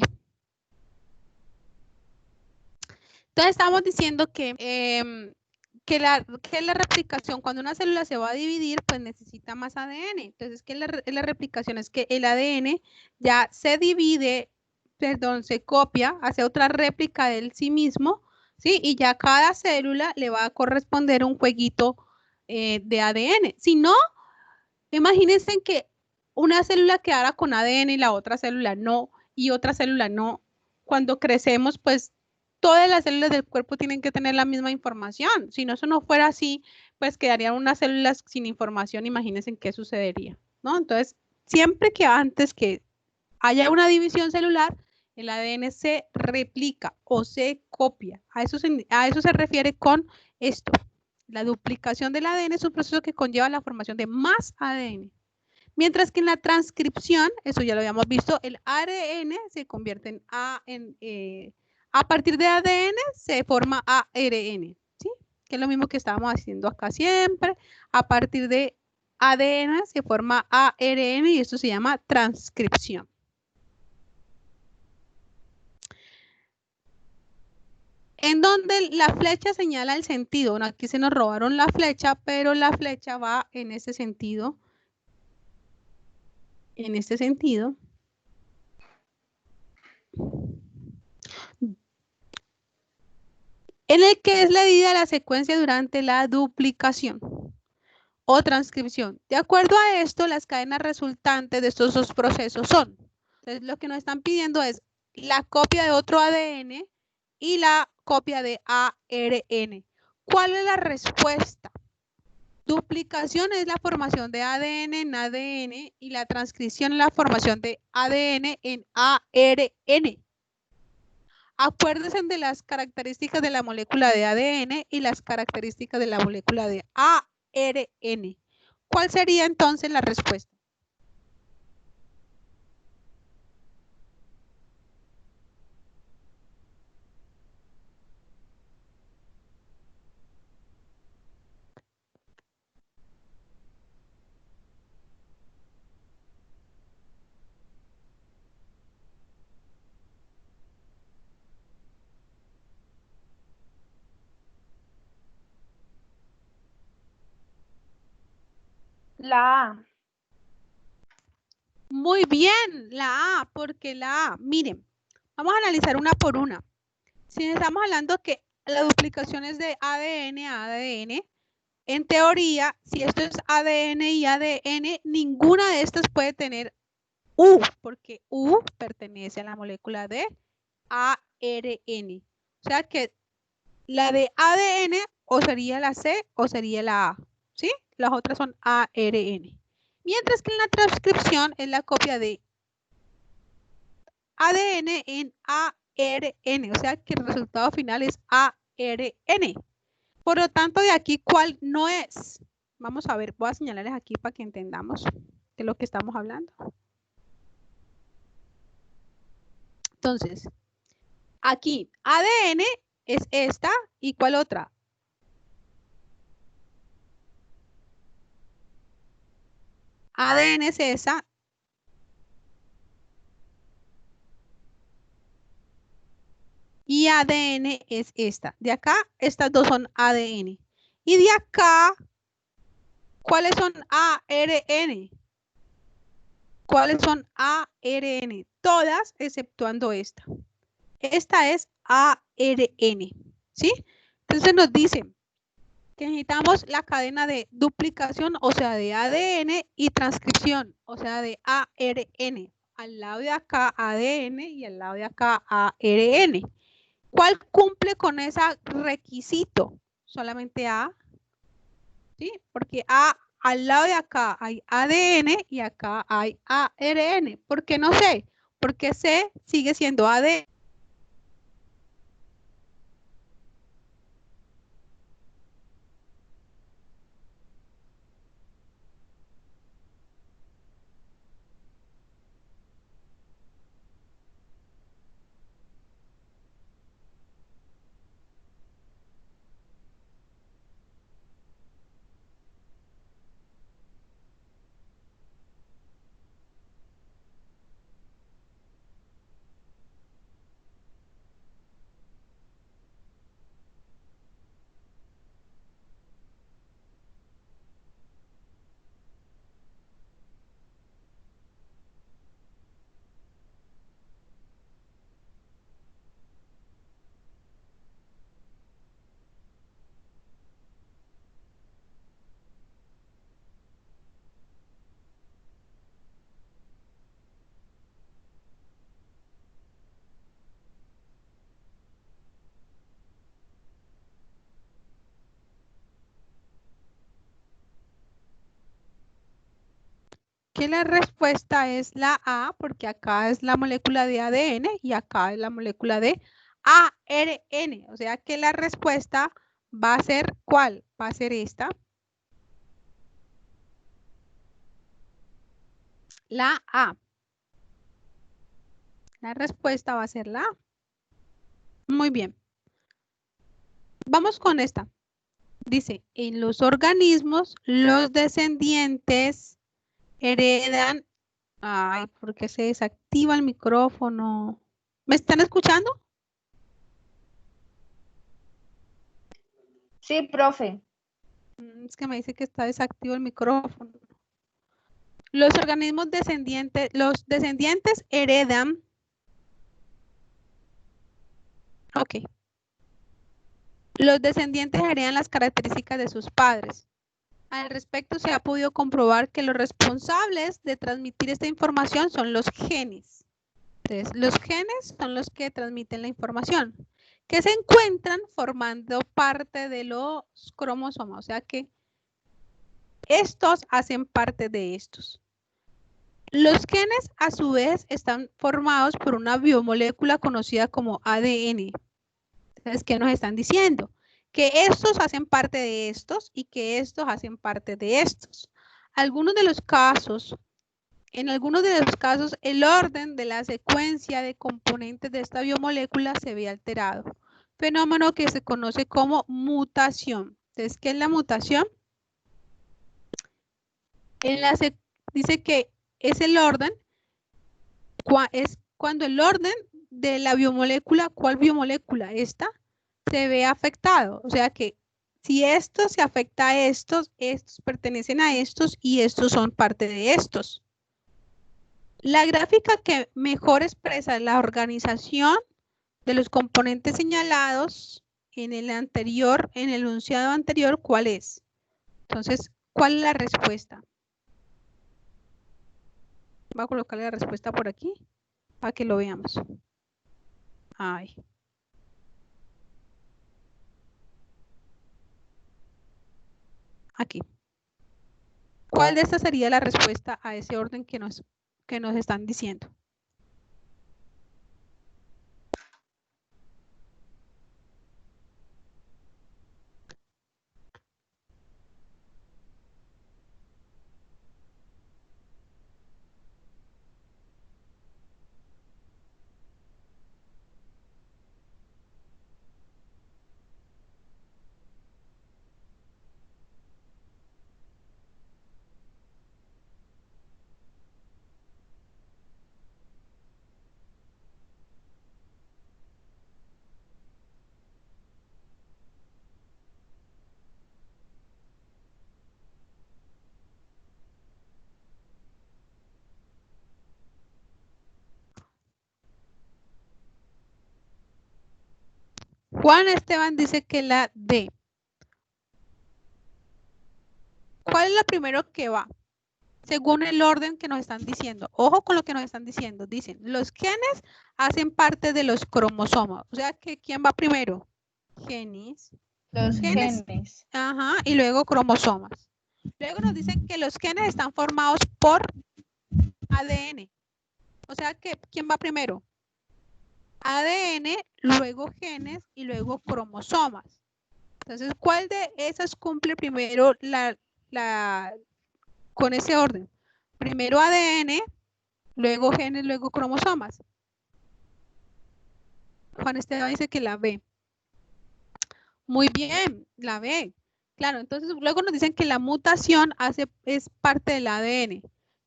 Entonces estamos diciendo que la replicación, cuando una célula se va a dividir, pues necesita más ADN. Entonces, ¿qué es la replicación? Es que el ADN ya se divide, perdón, se copia, hace otra réplica de sí mismo, ¿sí? Y ya cada célula le va a corresponder un jueguito de ADN. Si no, imagínense que una célula quedara con ADN y la otra célula no, y otra célula no. Cuando crecemos, pues todas las células del cuerpo tienen que tener la misma información. Si no, eso no fuera así, pues quedarían unas células sin información. Imagínense qué sucedería, ¿no? Entonces, siempre que antes que haya una división celular, el ADN se replica o se copia. A eso se refiere con esto. La duplicación del ADN es un proceso que conlleva la formación de más ADN. Mientras que en la transcripción, eso ya lo habíamos visto, el ARN se convierte a partir de ADN se forma ARN, ¿sí? Que es lo mismo que estábamos haciendo acá siempre. A partir de ADN se forma ARN y esto se llama transcripción. En donde la flecha señala el sentido. Bueno, aquí se nos robaron la flecha, pero la flecha va en ese sentido. En este sentido. En el que es leída la secuencia durante la duplicación o transcripción. De acuerdo a esto, las cadenas resultantes de estos dos procesos son, entonces lo que nos están pidiendo es la copia de otro ADN y la copia de ARN. ¿Cuál es la respuesta? Duplicación es la formación de ADN en ADN y la transcripción es la formación de ADN en ARN. Acuérdense de las características de la molécula de ADN y las características de la molécula de ARN. ¿Cuál sería entonces la respuesta? La A. Muy bien, la A, porque la A, miren, vamos a analizar una por una. Si estamos hablando que la duplicación es de ADN a ADN, en teoría, si esto es ADN y ADN, ninguna de estas puede tener U, porque U pertenece a la molécula de ARN. O sea que la de ADN o sería la C o sería la A, ¿sí? Las otras son ARN. Mientras que en la transcripción es la copia de ADN en ARN, o sea que el resultado final es ARN. Por lo tanto, de aquí, ¿cuál no es? Vamos a ver, voy a señalarles aquí para que entendamos de lo que estamos hablando. Entonces, aquí, ADN es esta, ¿y cuál otra? ADN es esa. Y ADN es esta. De acá, estas dos son ADN. Y de acá, ¿cuáles son ARN? ¿Cuáles son ARN? Todas exceptuando esta. Esta es ARN, ¿sí? Entonces nos dicen que necesitamos la cadena de duplicación, o sea, de ADN y transcripción, o sea, de ARN. Al lado de acá ADN y al lado de acá ARN. ¿Cuál cumple con ese requisito? Solamente A, ¿sí? Porque A, al lado de acá hay ADN y acá hay ARN. ¿Por qué no sé? Porque C sigue siendo ADN. Que la respuesta es la A, porque acá es la molécula de ADN y acá es la molécula de ARN. O sea que la respuesta va a ser ¿cuál? Va a ser esta. La A. La respuesta va a ser la A. Muy bien. Vamos con esta. Dice, en los organismos, los descendientes heredan. Ay, ¿por qué se desactiva el micrófono? ¿Me están escuchando? Sí, profe. Es que me dice que está desactivo el micrófono. Los organismos descendientes, los descendientes heredan. Ok. Los descendientes heredan las características de sus padres. Al respecto, se ha podido comprobar que los responsables de transmitir esta información son los genes. Entonces, los genes son los que transmiten la información, que se encuentran formando parte de los cromosomas. O sea que estos hacen parte de estos. Los genes, a su vez, están formados por una biomolécula conocida como ADN. Entonces, ¿qué nos están diciendo? Que estos hacen parte de estos y que estos hacen parte de estos. En algunos de los casos, el orden de la secuencia de componentes de esta biomolécula se ve alterado. Fenómeno que se conoce como mutación. Entonces, ¿qué es la mutación? Dice que es el orden, es cuando el orden de la biomolécula, ¿cuál biomolécula? Esta, se ve afectado. O sea que si esto se afecta a estos, estos pertenecen a estos y estos son parte de estos. La gráfica que mejor expresa la organización de los componentes señalados en el anterior, en el enunciado anterior, ¿cuál es? Entonces, ¿cuál es la respuesta? Voy a colocar la respuesta por aquí para que lo veamos. Ay. Aquí. ¿Cuál de estas sería la respuesta a ese orden que nos están diciendo? Juan Esteban dice que la D. ¿Cuál es la primero que va? Según el orden que nos están diciendo. Ojo con lo que nos están diciendo. Dicen, los genes hacen parte de los cromosomas. O sea, que ¿quién va primero? Genes. Los genes. Ajá, y luego cromosomas. Luego nos dicen que los genes están formados por ADN. O sea, que ¿quién va primero? ADN, luego genes y luego cromosomas. Entonces, ¿cuál de esas cumple primero con ese orden? Primero ADN, luego genes, luego cromosomas. Juan Esteban dice que la B. Muy bien, la B. Claro, entonces luego nos dicen que la mutación es parte del ADN.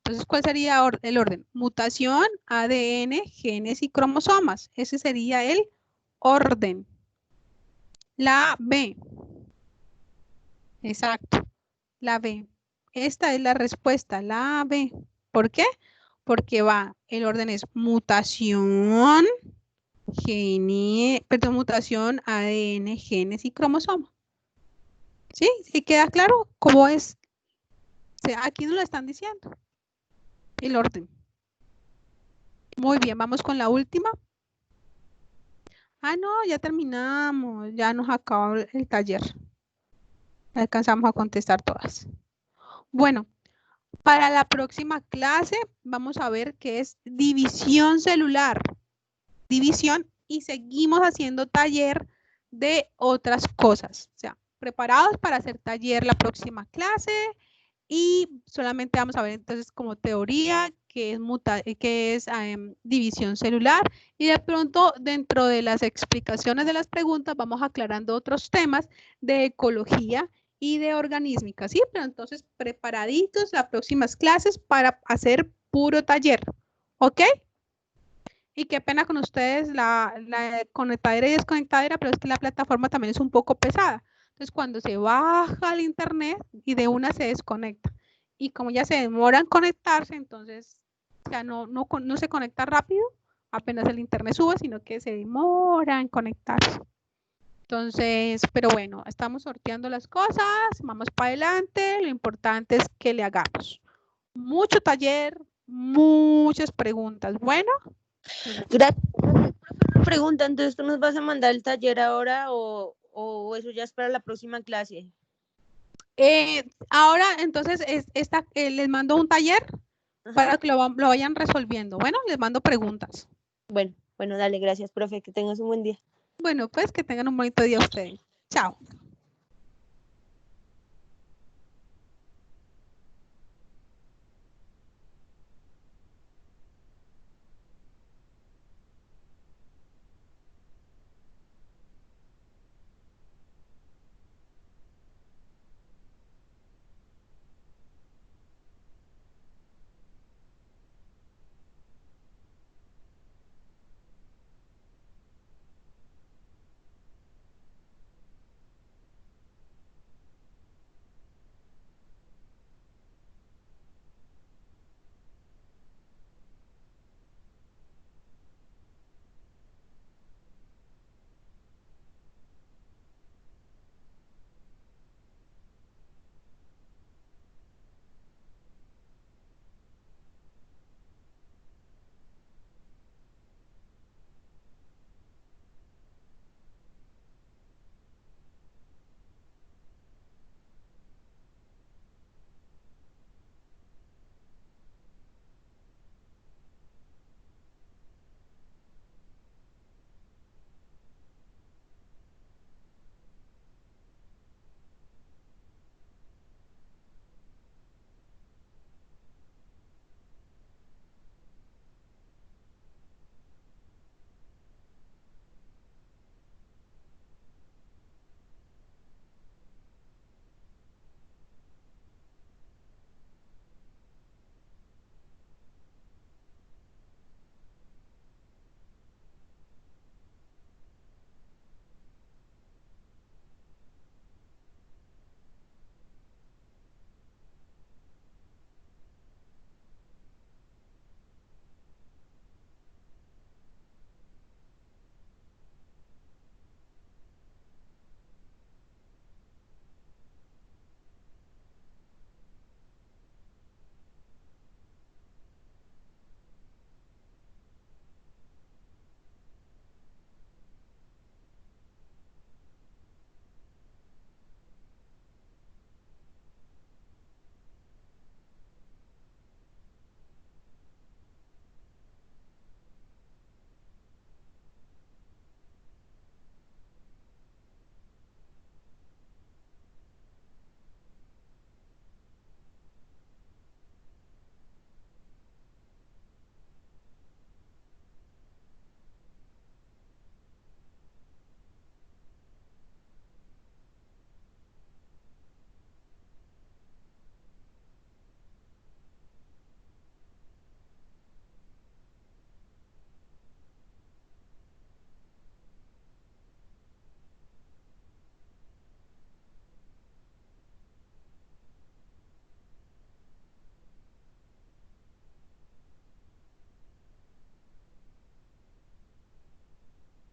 Entonces, ¿cuál sería el orden? Mutación, ADN, genes y cromosomas. Ese sería el orden. La B. Exacto. La B. Esta es la respuesta, la B. ¿Por qué? Porque el orden es mutación, mutación, ADN, genes y cromosomas. ¿Sí? ¿Sí queda claro cómo es? Aquí nos lo están diciendo. El orden. Muy bien, vamos con la última. Ah, no, ya terminamos. Ya nos acabó el taller. Alcanzamos a contestar todas. Bueno, para la próxima clase vamos a ver qué es división celular. División y seguimos haciendo taller de otras cosas. O sea, preparados para hacer taller la próxima clase y solamente vamos a ver entonces como teoría qué es división celular y de pronto dentro de las explicaciones de las preguntas vamos aclarando otros temas de ecología y de organísmica, ¿sí? Pero entonces preparaditos las próximas clases para hacer puro taller, ¿ok? Y qué pena con ustedes la conectadera y desconectadera, pero es que la plataforma también es un poco pesada. Entonces, cuando se baja el internet y de una se desconecta. Y como ya se demora en conectarse, entonces ya no se conecta rápido, apenas el internet sube, sino que se demora en conectarse. Entonces, pero bueno, estamos sorteando las cosas, vamos para adelante, lo importante es que le hagamos mucho taller, muchas preguntas. Bueno. Gracias. Una pregunta, entonces, ¿tú nos vas a mandar el taller ahora o eso ya es para la próxima clase? Ahora, entonces, les mando un taller para que lo vayan resolviendo. Bueno, les mando preguntas. Bueno, dale, gracias, profe, que tengas un buen día. Bueno, pues que tengan un bonito día ustedes. Chao.